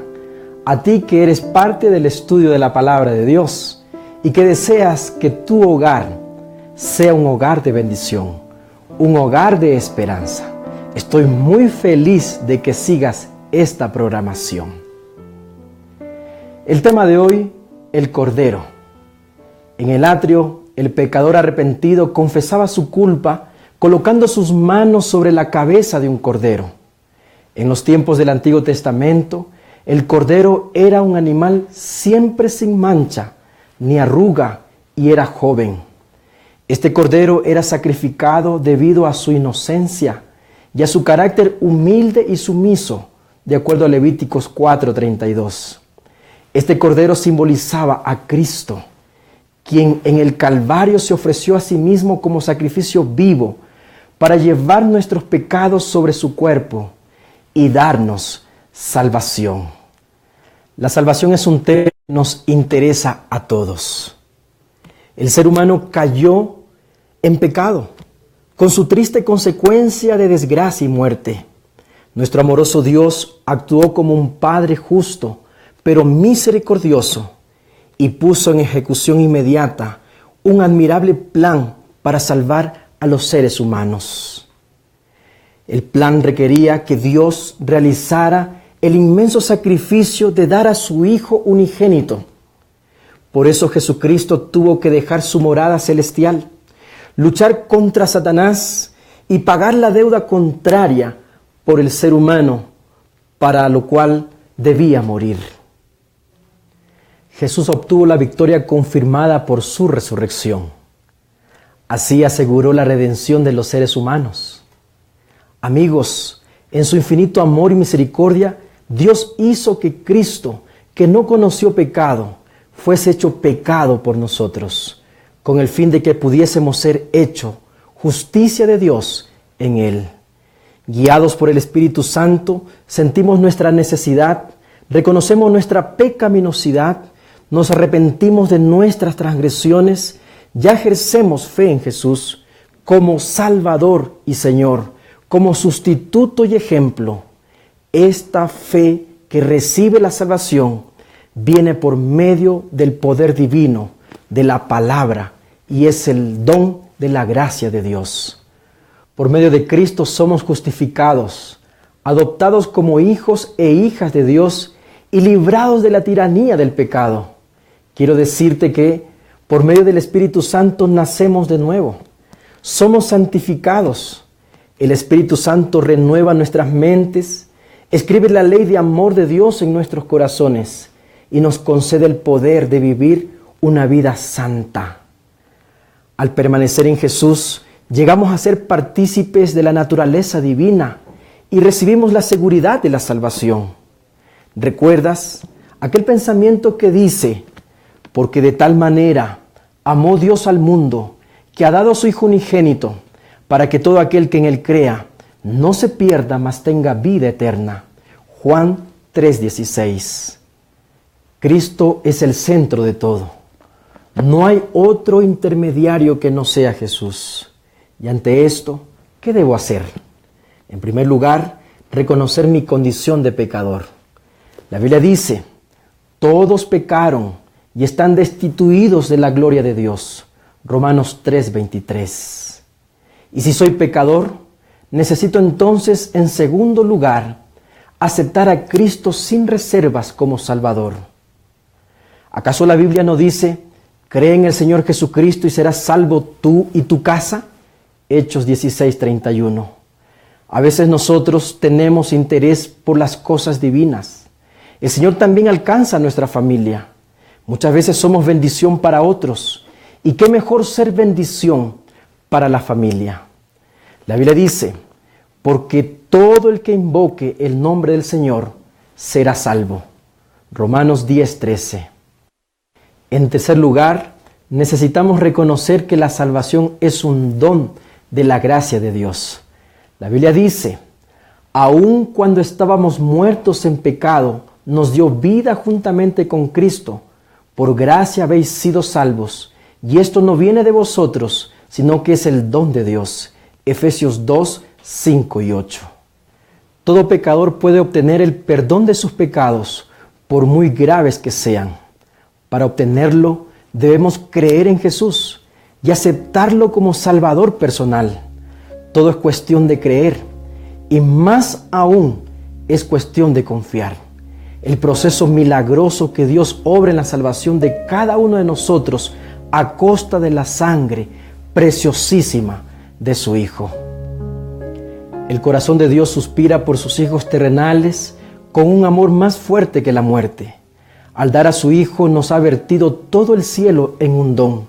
a ti que eres parte del estudio de la palabra de Dios y que deseas que tu hogar sea un hogar de bendición, un hogar de esperanza. Estoy muy feliz de que sigas esta programación. El tema de hoy, el Cordero. En el atrio, el pecador arrepentido confesaba su culpa colocando sus manos sobre la cabeza de un cordero. En los tiempos del Antiguo Testamento, el cordero era un animal siempre sin mancha, ni arruga, y era joven. Este cordero era sacrificado debido a su inocencia y a su carácter humilde y sumiso, de acuerdo a Levíticos 4:32. Este cordero simbolizaba a Cristo, quien en el Calvario se ofreció a sí mismo como sacrificio vivo para llevar nuestros pecados sobre su cuerpo y darnos salvación. La salvación es un tema que nos interesa a todos. El ser humano cayó en pecado, con su triste consecuencia de desgracia y muerte. Nuestro amoroso Dios actuó como un Padre justo, pero misericordioso, y puso en ejecución inmediata un admirable plan para salvar a los seres humanos. El plan requería que Dios realizara el inmenso sacrificio de dar a su Hijo unigénito. Por eso Jesucristo tuvo que dejar su morada celestial, luchar contra Satanás y pagar la deuda contraria por el ser humano, para lo cual debía morir. Jesús obtuvo la victoria confirmada por su resurrección. Así aseguró la redención de los seres humanos. Amigos, en su infinito amor y misericordia, Dios hizo que Cristo, que no conoció pecado, fuese hecho pecado por nosotros, con el fin de que pudiésemos ser hecho justicia de Dios en Él. Guiados por el Espíritu Santo, sentimos nuestra necesidad, reconocemos nuestra pecaminosidad, nos arrepentimos de nuestras transgresiones, ya ejercemos fe en Jesús como Salvador y Señor, como sustituto y ejemplo. Esta fe que recibe la salvación viene por medio del poder divino, de la palabra, y es el don de la gracia de Dios. Por medio de Cristo somos justificados, adoptados como hijos e hijas de Dios y librados de la tiranía del pecado. Quiero decirte que por medio del Espíritu Santo nacemos de nuevo. Somos santificados. El Espíritu Santo renueva nuestras mentes, escribe la ley de amor de Dios en nuestros corazones y nos concede el poder de vivir una vida santa. Al permanecer en Jesús, llegamos a ser partícipes de la naturaleza divina y recibimos la seguridad de la salvación. ¿Recuerdas aquel pensamiento que dice: porque de tal manera amó Dios al mundo, que ha dado a su Hijo unigénito, para que todo aquel que en Él crea no se pierda, mas tenga vida eterna? Juan 3:16. Cristo es el centro de todo. No hay otro intermediario que no sea Jesús. Y ante esto, ¿qué debo hacer? En primer lugar, reconocer mi condición de pecador. La Biblia dice: todos pecaron y están destituidos de la gloria de Dios. Romanos 3:23. Y si soy pecador, necesito entonces, en segundo lugar, aceptar a Cristo sin reservas como Salvador. ¿Acaso la Biblia no dice: cree en el Señor Jesucristo y serás salvo tú y tu casa? Hechos 16:31. A veces nosotros tenemos interés por las cosas divinas. El Señor también alcanza a nuestra familia. Muchas veces somos bendición para otros. ¿Y qué mejor ser bendición para la familia? La Biblia dice: porque todo el que invoque el nombre del Señor será salvo. Romanos 10:13. En tercer lugar, necesitamos reconocer que la salvación es un don de la gracia de Dios. La Biblia dice, aun cuando estábamos muertos en pecado, nos dio vida juntamente con Cristo. Por gracia habéis sido salvos, y esto no viene de vosotros, sino que es el don de Dios. Efesios 2, 5 y 8. Todo pecador puede obtener el perdón de sus pecados, por muy graves que sean. Para obtenerlo, debemos creer en Jesús y aceptarlo como Salvador personal. Todo es cuestión de creer, y más aún es cuestión de confiar. El proceso milagroso que Dios obra en la salvación de cada uno de nosotros a costa de la sangre preciosísima de su Hijo. El corazón de Dios suspira por sus hijos terrenales con un amor más fuerte que la muerte. Al dar a su Hijo nos ha vertido todo el cielo en un don,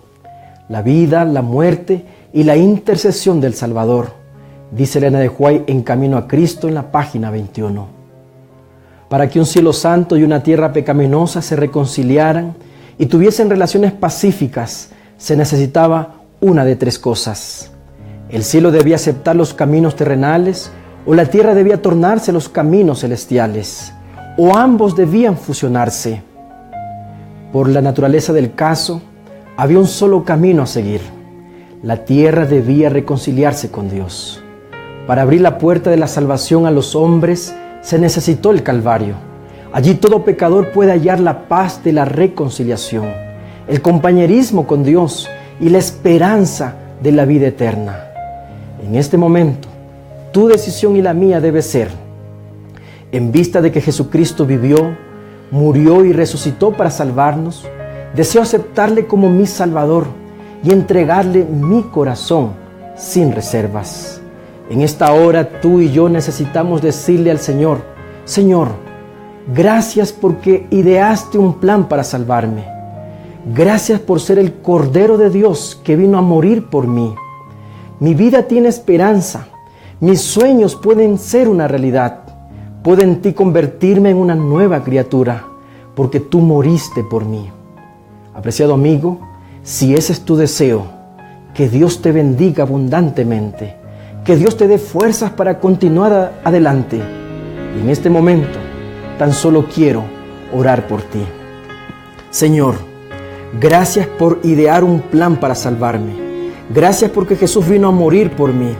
la vida, la muerte y la intercesión del Salvador, dice Elena de White en Camino a Cristo en la página 21. Para que un cielo santo y una tierra pecaminosa se reconciliaran y tuviesen relaciones pacíficas, se necesitaba una de tres cosas. El cielo debía aceptar los caminos terrenales, o la tierra debía tornarse los caminos celestiales, o ambos debían fusionarse. Por la naturaleza del caso, había un solo camino a seguir. La tierra debía reconciliarse con Dios. Para abrir la puerta de la salvación a los hombres, se necesitó el Calvario. Allí todo pecador puede hallar la paz de la reconciliación, el compañerismo con Dios y la esperanza de la vida eterna. En este momento, tu decisión y la mía debe ser, en vista de que Jesucristo vivió, murió y resucitó para salvarnos, deseo aceptarle como mi Salvador y entregarle mi corazón sin reservas. En esta hora tú y yo necesitamos decirle al Señor, Señor, gracias porque ideaste un plan para salvarme. Gracias por ser el Cordero de Dios que vino a morir por mí. Mi vida tiene esperanza. Mis sueños pueden ser una realidad. Puedo en ti convertirme en una nueva criatura, porque tú moriste por mí. Apreciado amigo, si ese es tu deseo, que Dios te bendiga abundantemente, que Dios te dé fuerzas para continuar adelante. Y en este momento, tan solo quiero orar por ti. Señor, gracias por idear un plan para salvarme. Gracias porque Jesús vino a morir por mí.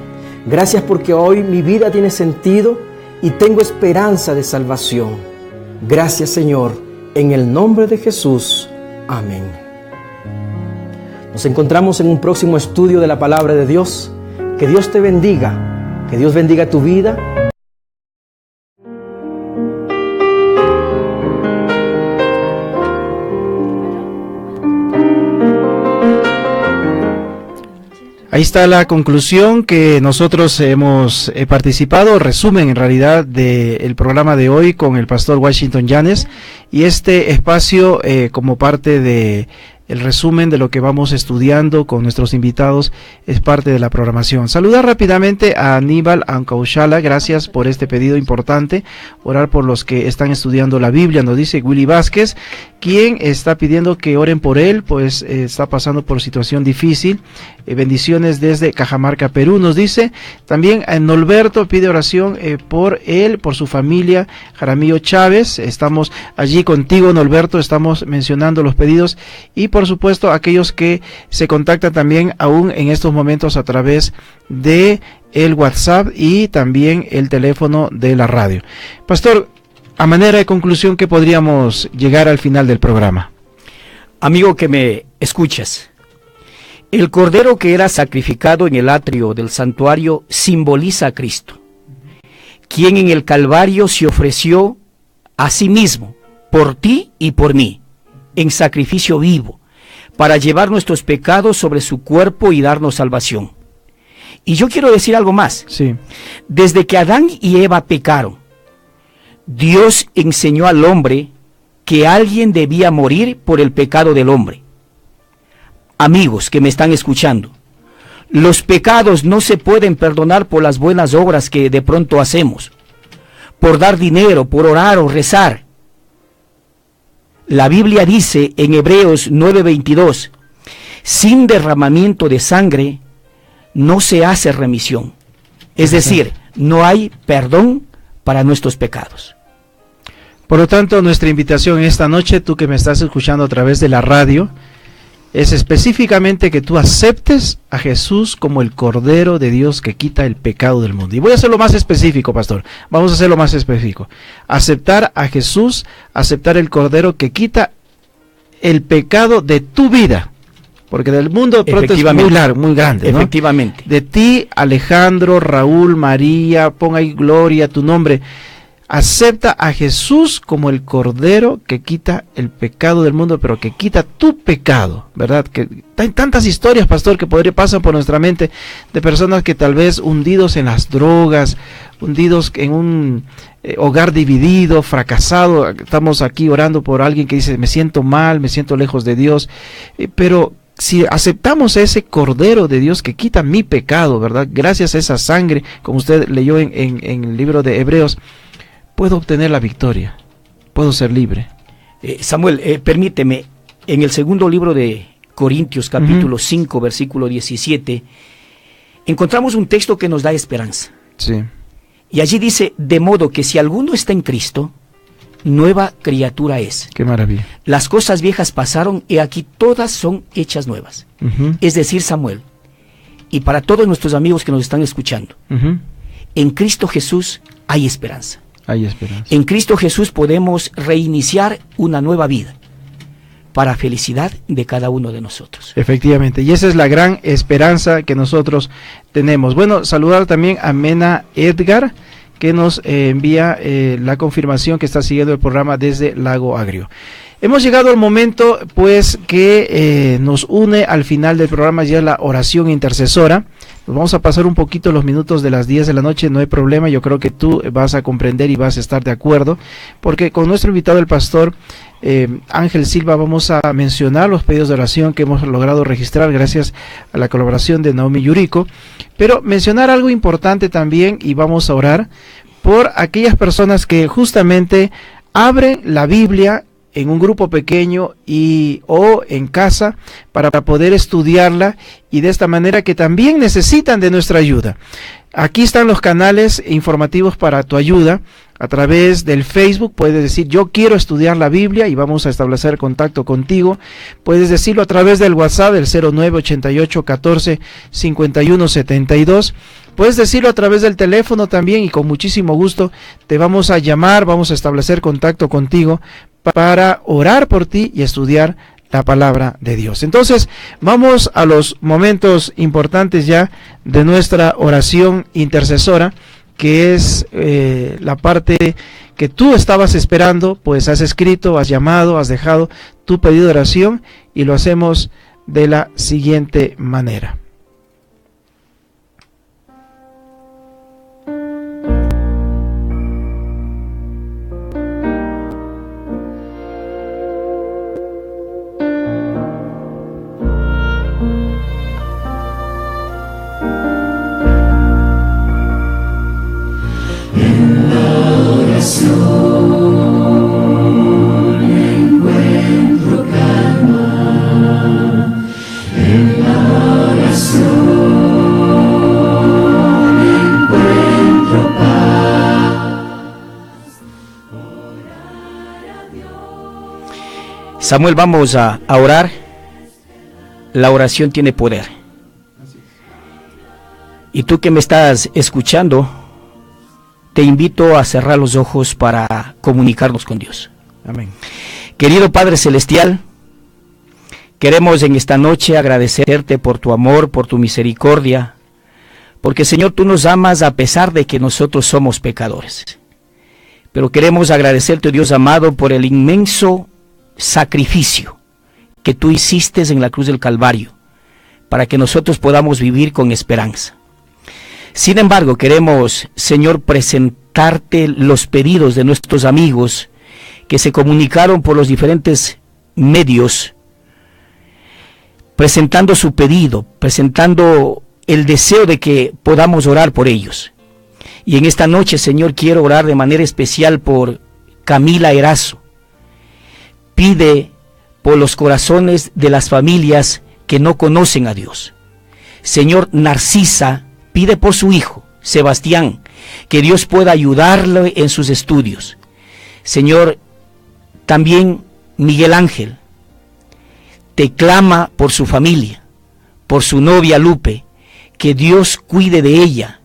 Gracias porque hoy mi vida tiene sentido y tengo esperanza de salvación. Gracias, Señor, en el nombre de Jesús. Amén. Nos encontramos en un próximo estudio de la Palabra de Dios. Que Dios te bendiga. Que Dios bendiga tu vida. Ahí está la conclusión que nosotros hemos participado, resumen en realidad del programa de hoy con el pastor Washington Llanes, y este espacio como parte de el resumen de lo que vamos estudiando con nuestros invitados es parte de la programación. Saludar rápidamente a Aníbal Ancaushala, gracias por este pedido importante, orar por los que están estudiando la Biblia, nos dice Willy Vázquez, quien está pidiendo que oren por él, pues está pasando por situación difícil. Bendiciones desde Cajamarca, Perú, nos dice. También a Norberto pide oración por él, por su familia, Jaramillo Chávez. Estamos allí contigo, Norberto, estamos mencionando los pedidos, y por supuesto aquellos que se contactan también aún en estos momentos a través de el WhatsApp y también el teléfono de la radio. Pastor, a manera de conclusión, ¿qué podríamos llegar al final del programa? Amigo que me escuchas, el cordero que era sacrificado en el atrio del santuario simboliza a Cristo, quien en el Calvario se ofreció a sí mismo, por ti y por mí, en sacrificio vivo, para llevar nuestros pecados sobre su cuerpo y darnos salvación. Y yo quiero decir algo más. Sí. Desde que Adán y Eva pecaron, Dios enseñó al hombre que alguien debía morir por el pecado del hombre. Amigos que me están escuchando, los pecados no se pueden perdonar por las buenas obras que de pronto hacemos, por dar dinero, por orar o rezar. La Biblia dice en Hebreos 9:22, sin derramamiento de sangre no se hace remisión. Es decir, no hay perdón para nuestros pecados. Por lo tanto, nuestra invitación esta noche, tú que me estás escuchando a través de la radio, es específicamente que tú aceptes a Jesús como el Cordero de Dios que quita el pecado del mundo. Y voy a hacerlo más específico, pastor. Vamos a hacerlo más específico. Aceptar a Jesús, aceptar el Cordero que quita el pecado de tu vida. Porque del mundo de pronto es muy largo, muy grande, ¿no? Efectivamente. De ti, Alejandro, Raúl, María, pon ahí Gloria, tu nombre. Acepta a Jesús como el Cordero que quita el pecado del mundo, pero que quita tu pecado, ¿verdad? Que hay tantas historias, pastor, que pasan por nuestra mente de personas que tal vez hundidos en las drogas, hundidos en un hogar dividido, fracasado. Estamos aquí orando por alguien que dice, me siento mal, me siento lejos de Dios, pero si aceptamos a ese Cordero de Dios que quita mi pecado, ¿verdad? Gracias a esa sangre, como usted leyó en el libro de Hebreos, puedo obtener la victoria, puedo ser libre. Samuel, permíteme, en el segundo libro de Corintios, capítulo 5, versículo 17, encontramos un texto que nos da esperanza. Sí. Y allí dice, de modo que si alguno está en Cristo, nueva criatura es. Qué maravilla. Las cosas viejas pasaron y aquí todas son hechas nuevas. Es decir, Samuel, y para todos nuestros amigos que nos están escuchando, en Cristo Jesús hay esperanza. Hay esperanza. En Cristo Jesús podemos reiniciar una nueva vida para felicidad de cada uno de nosotros. Efectivamente, y esa es la gran esperanza que nosotros tenemos. Bueno, saludar también a Mena Edgar, que nos envía la confirmación que está siguiendo el programa desde Lago Agrio. Hemos llegado al momento, pues, que nos une al final del programa, ya la oración intercesora. Nos vamos a pasar un poquito los minutos de las 10 de la noche, no hay problema, yo creo que tú vas a comprender y vas a estar de acuerdo, porque con nuestro invitado, el pastor Ángel Silva, vamos a mencionar los pedidos de oración que hemos logrado registrar gracias a la colaboración de Naomi Yuriko, pero mencionar algo importante también, y vamos a orar por aquellas personas que justamente abren la Biblia en un grupo pequeño o en casa para poder estudiarla, y de esta manera que también necesitan de nuestra ayuda. Aquí están los canales informativos para tu ayuda. A través del Facebook puedes decir, yo quiero estudiar la Biblia, y vamos a establecer contacto contigo. Puedes decirlo a través del WhatsApp, del 0988 14 51 72. Puedes decirlo a través del teléfono también, y con muchísimo gusto te vamos a llamar, vamos a establecer contacto contigo para orar por ti y estudiar la palabra de Dios. Entonces, vamos a los momentos importantes ya de nuestra oración intercesora, que es la parte que tú estabas esperando, pues has escrito, has llamado, has dejado tu pedido de oración, y lo hacemos de la siguiente manera. Encuentro calma en la oración, encuentro paz. Samuel, vamos a orar. La oración tiene poder. Y tú que me estás escuchando, te invito a cerrar los ojos para comunicarnos con Dios. Amén. Querido Padre Celestial, queremos en esta noche agradecerte por tu amor, por tu misericordia, porque Señor, tú nos amas a pesar de que nosotros somos pecadores. Pero queremos agradecerte, Dios amado, por el inmenso sacrificio que tú hiciste en la cruz del Calvario, para que nosotros podamos vivir con esperanza. Sin embargo, queremos, Señor, presentarte los pedidos de nuestros amigos que se comunicaron por los diferentes medios, presentando su pedido, presentando el deseo de que podamos orar por ellos. Y en esta noche, Señor, quiero orar de manera especial por Camila Erazo. Pide por los corazones de las familias que no conocen a Dios. Señor, Narcisa pide por su hijo, Sebastián, que Dios pueda ayudarle en sus estudios. Señor, también Miguel Ángel te clama por su familia, por su novia Lupe, que Dios cuide de ella.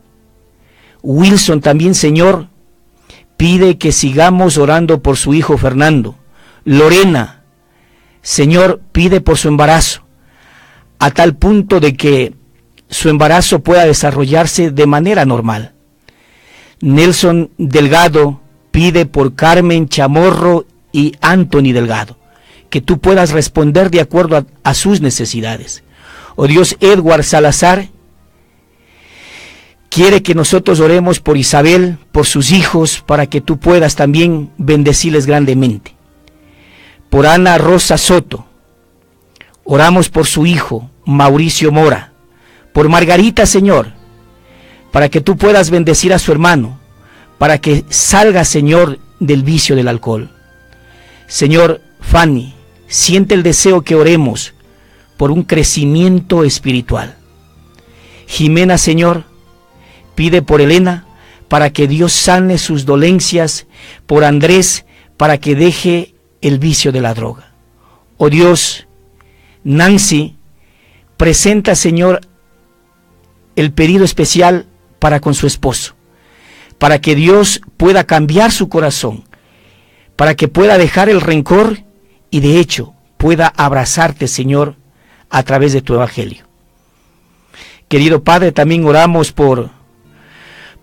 Wilson también, Señor, pide que sigamos orando por su hijo Fernando. Lorena, Señor, pide por su embarazo, a tal punto de que su embarazo pueda desarrollarse de manera normal. Nelson Delgado pide por Carmen Chamorro y Anthony Delgado, que tú puedas responder de acuerdo a sus necesidades. Oh Dios, Edward Salazar quiere que nosotros oremos por Isabel, por sus hijos, para que tú puedas también bendecirles grandemente. Por Ana Rosa Soto, oramos por su hijo, Mauricio Mora. Por Margarita, Señor, para que tú puedas bendecir a su hermano, para que salga, Señor, del vicio del alcohol. Señor, Fanny, siente el deseo que oremos por un crecimiento espiritual. Jimena, Señor, pide por Elena, para que Dios sane sus dolencias, por Andrés, para que deje el vicio de la droga. Oh Dios, Nancy presenta, Señor, el pedido especial para con su esposo, para que Dios pueda cambiar su corazón, para que pueda dejar el rencor y de hecho pueda abrazarte, Señor, a través de tu evangelio. Querido Padre, también oramos por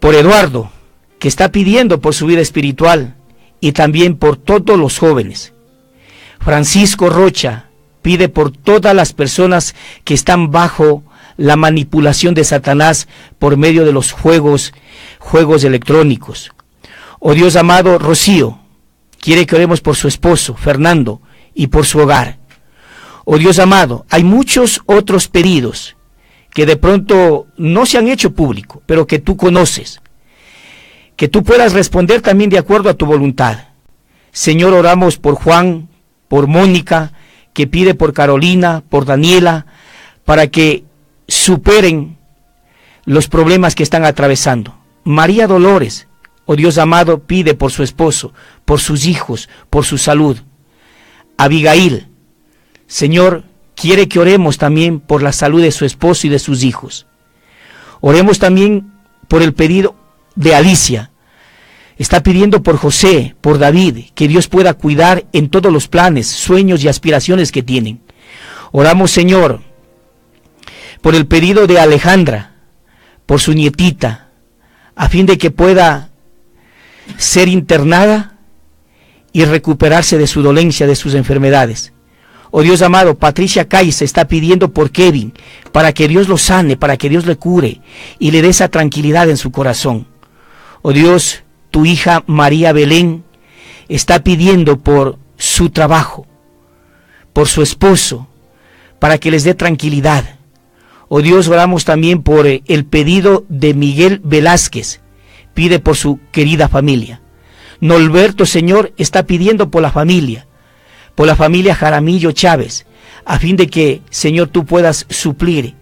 Eduardo, que está pidiendo por su vida espiritual, y también por todos los jóvenes. Francisco Rocha pide por todas las personas que están bajo la manipulación de Satanás por medio de los juegos electrónicos. Oh Dios amado, Rocío quiere que oremos por su esposo, Fernando, y por su hogar. Oh Dios amado, hay muchos otros pedidos que de pronto no se han hecho público, pero que tú conoces, que tú puedas responder también de acuerdo a tu voluntad. Señor, oramos por Juan, por Mónica, que pide por Carolina, por Daniela, para que superen los problemas que están atravesando. María Dolores, oh Dios amado, pide por su esposo, por sus hijos, por su salud. Abigail, Señor, quiere que oremos también por la salud de su esposo y de sus hijos. Oremos también por el pedido de Alicia. Está pidiendo por José, por David, que Dios pueda cuidar en todos los planes, sueños y aspiraciones que tienen. Oramos, Señor, por el pedido de Alejandra, por su nietita, a fin de que pueda ser internada y recuperarse de su dolencia, de sus enfermedades. Oh Dios amado, Patricia Caiza está pidiendo por Kevin, para que Dios lo sane, para que Dios le cure y le dé esa tranquilidad en su corazón. Oh Dios, tu hija María Belén está pidiendo por su trabajo, por su esposo, para que les dé tranquilidad. Oh Dios, oramos también por el pedido de Miguel Velázquez, pide por su querida familia. Norberto, Señor, está pidiendo por la familia Jaramillo Chávez, a fin de que, Señor, tú puedas suplir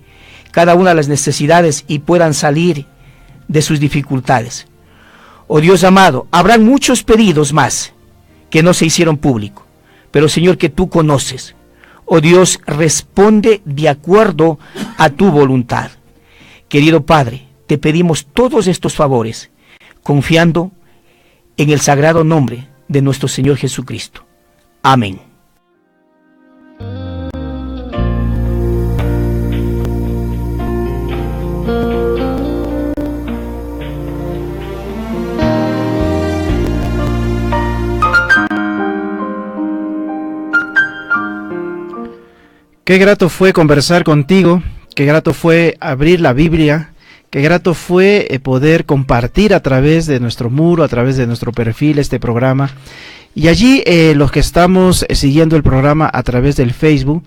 cada una de las necesidades y puedan salir de sus dificultades. Oh Dios amado, habrán muchos pedidos más que no se hicieron público, pero Señor, que tú conoces. Oh Dios, responde de acuerdo a tu voluntad. Querido Padre, te pedimos todos estos favores, confiando en el sagrado nombre de nuestro Señor Jesucristo. Amén. Qué grato fue conversar contigo, qué grato fue abrir la Biblia, qué grato fue poder compartir a través de nuestro muro, a través de nuestro perfil este programa. Y allí los que estamos siguiendo el programa a través del Facebook,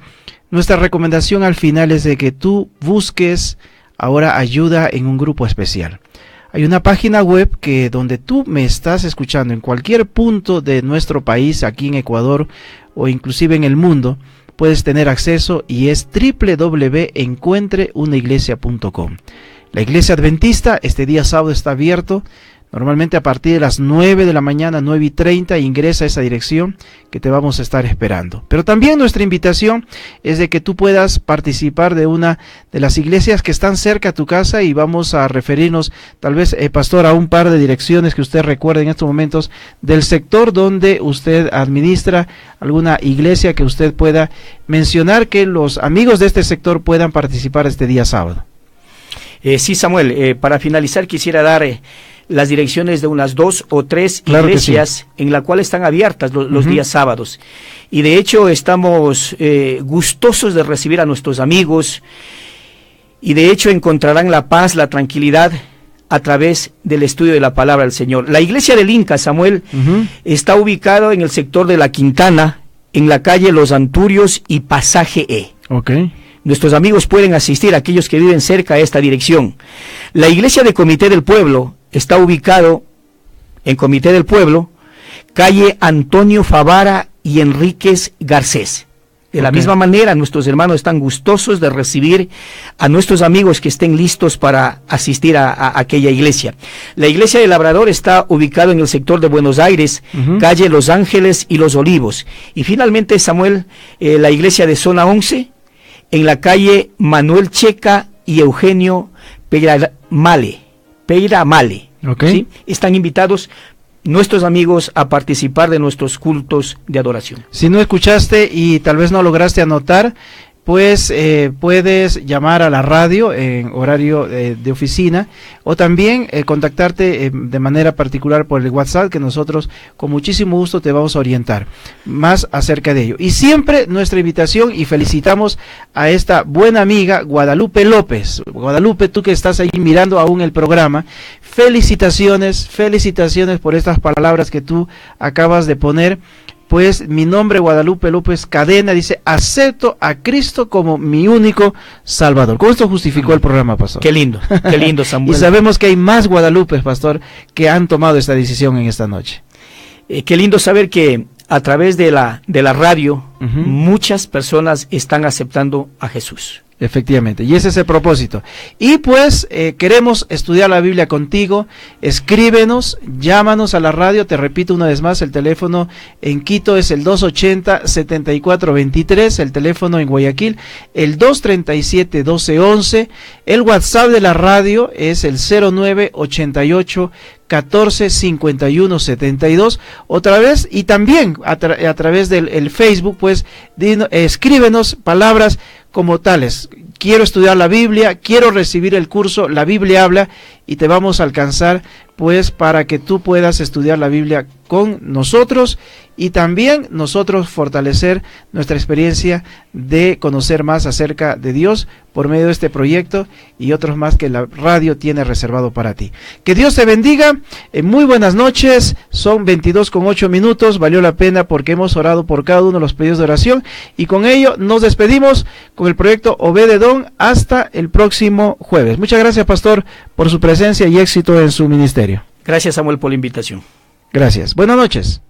nuestra recomendación al final es de que tú busques ahora ayuda en un grupo especial. Hay una página web que donde tú me estás escuchando en cualquier punto de nuestro país, aquí en Ecuador o inclusive en el mundo, puedes tener acceso y es www.encuentreunaiglesia.com. La Iglesia Adventista este día sábado está abierto, normalmente a partir de las 9 de la mañana, 9:30, ingresa a esa dirección que te vamos a estar esperando. Pero también nuestra invitación es de que tú puedas participar de una de las iglesias que están cerca a tu casa, y vamos a referirnos, tal vez, pastor, a un par de direcciones que usted recuerde en estos momentos del sector donde usted administra, alguna iglesia que usted pueda mencionar que los amigos de este sector puedan participar este día sábado. Sí, Samuel, para finalizar quisiera dar las direcciones de unas 2 o 3 iglesias en la cual están abiertas los días sábados. Y de hecho estamos gustosos de recibir a nuestros amigos, y de hecho encontrarán la paz, la tranquilidad a través del estudio de la palabra del Señor. La iglesia del Inca, Samuel, está ubicado en el sector de La Quintana, en la calle Los Anturios y Pasaje E. Nuestros amigos pueden asistir, aquellos que viven cerca de esta dirección. La iglesia de Comité del Pueblo está ubicado en Comité del Pueblo, calle Antonio Favara y Enríquez Garcés. De la misma manera, nuestros hermanos están gustosos de recibir a nuestros amigos que estén listos para asistir a aquella iglesia. La iglesia del Labrador está ubicado en el sector de Buenos Aires, calle Los Ángeles y Los Olivos. Y finalmente, Samuel, la iglesia de Zona 11, en la calle Manuel Checa y Eugenio Peiramale. ¿Sí? Están invitados nuestros amigos a participar de nuestros cultos de adoración. Si no escuchaste y tal vez no lograste anotar, pues puedes llamar a la radio en horario de oficina, o también contactarte de manera particular por el WhatsApp, que nosotros con muchísimo gusto te vamos a orientar más acerca de ello. Y siempre nuestra invitación, y felicitamos a esta buena amiga Guadalupe López. Guadalupe, tú que estás ahí mirando aún el programa, felicitaciones por estas palabras que tú acabas de poner. Pues mi nombre, Guadalupe López Cadena, dice: acepto a Cristo como mi único Salvador. Con esto justificó el programa, pastor. Qué lindo, Samuel. Y sabemos que hay más Guadalupes, pastor, que han tomado esta decisión en esta noche. Qué lindo saber que a través de la radio muchas personas están aceptando a Jesús. Efectivamente, y ese es el propósito. Y pues queremos estudiar la Biblia contigo. Escríbenos, llámanos a la radio. Te repito una vez más, el teléfono en Quito es el 280-7423, el teléfono en Guayaquil el 237-1211, el WhatsApp de la radio es el 0988 145172, otra vez, y también a través del el Facebook, pues escríbenos palabras como tales: quiero estudiar la Biblia, quiero recibir el curso La Biblia Habla, y te vamos a alcanzar pues para que tú puedas estudiar la Biblia con nosotros, y también nosotros fortalecer nuestra experiencia de conocer más acerca de Dios por medio de este proyecto y otros más que la radio tiene reservado para ti. Que Dios te bendiga. Muy buenas noches. Son 22:08. Valió la pena porque hemos orado por cada uno de los pedidos de oración, y con ello nos despedimos con el proyecto Obededón hasta el próximo jueves. Muchas gracias, pastor, por su presencia y éxito en su ministerio. Gracias, Samuel, por la invitación. Gracias. Buenas noches.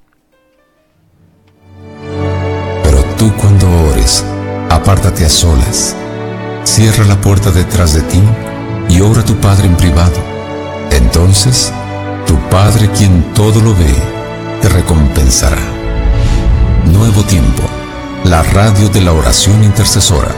Pero tú, cuando ores, apártate a solas, cierra la puerta detrás de ti y ora a tu Padre en privado. Entonces, tu Padre, quien todo lo ve, te recompensará. Nuevo Tiempo, la radio de la oración intercesora.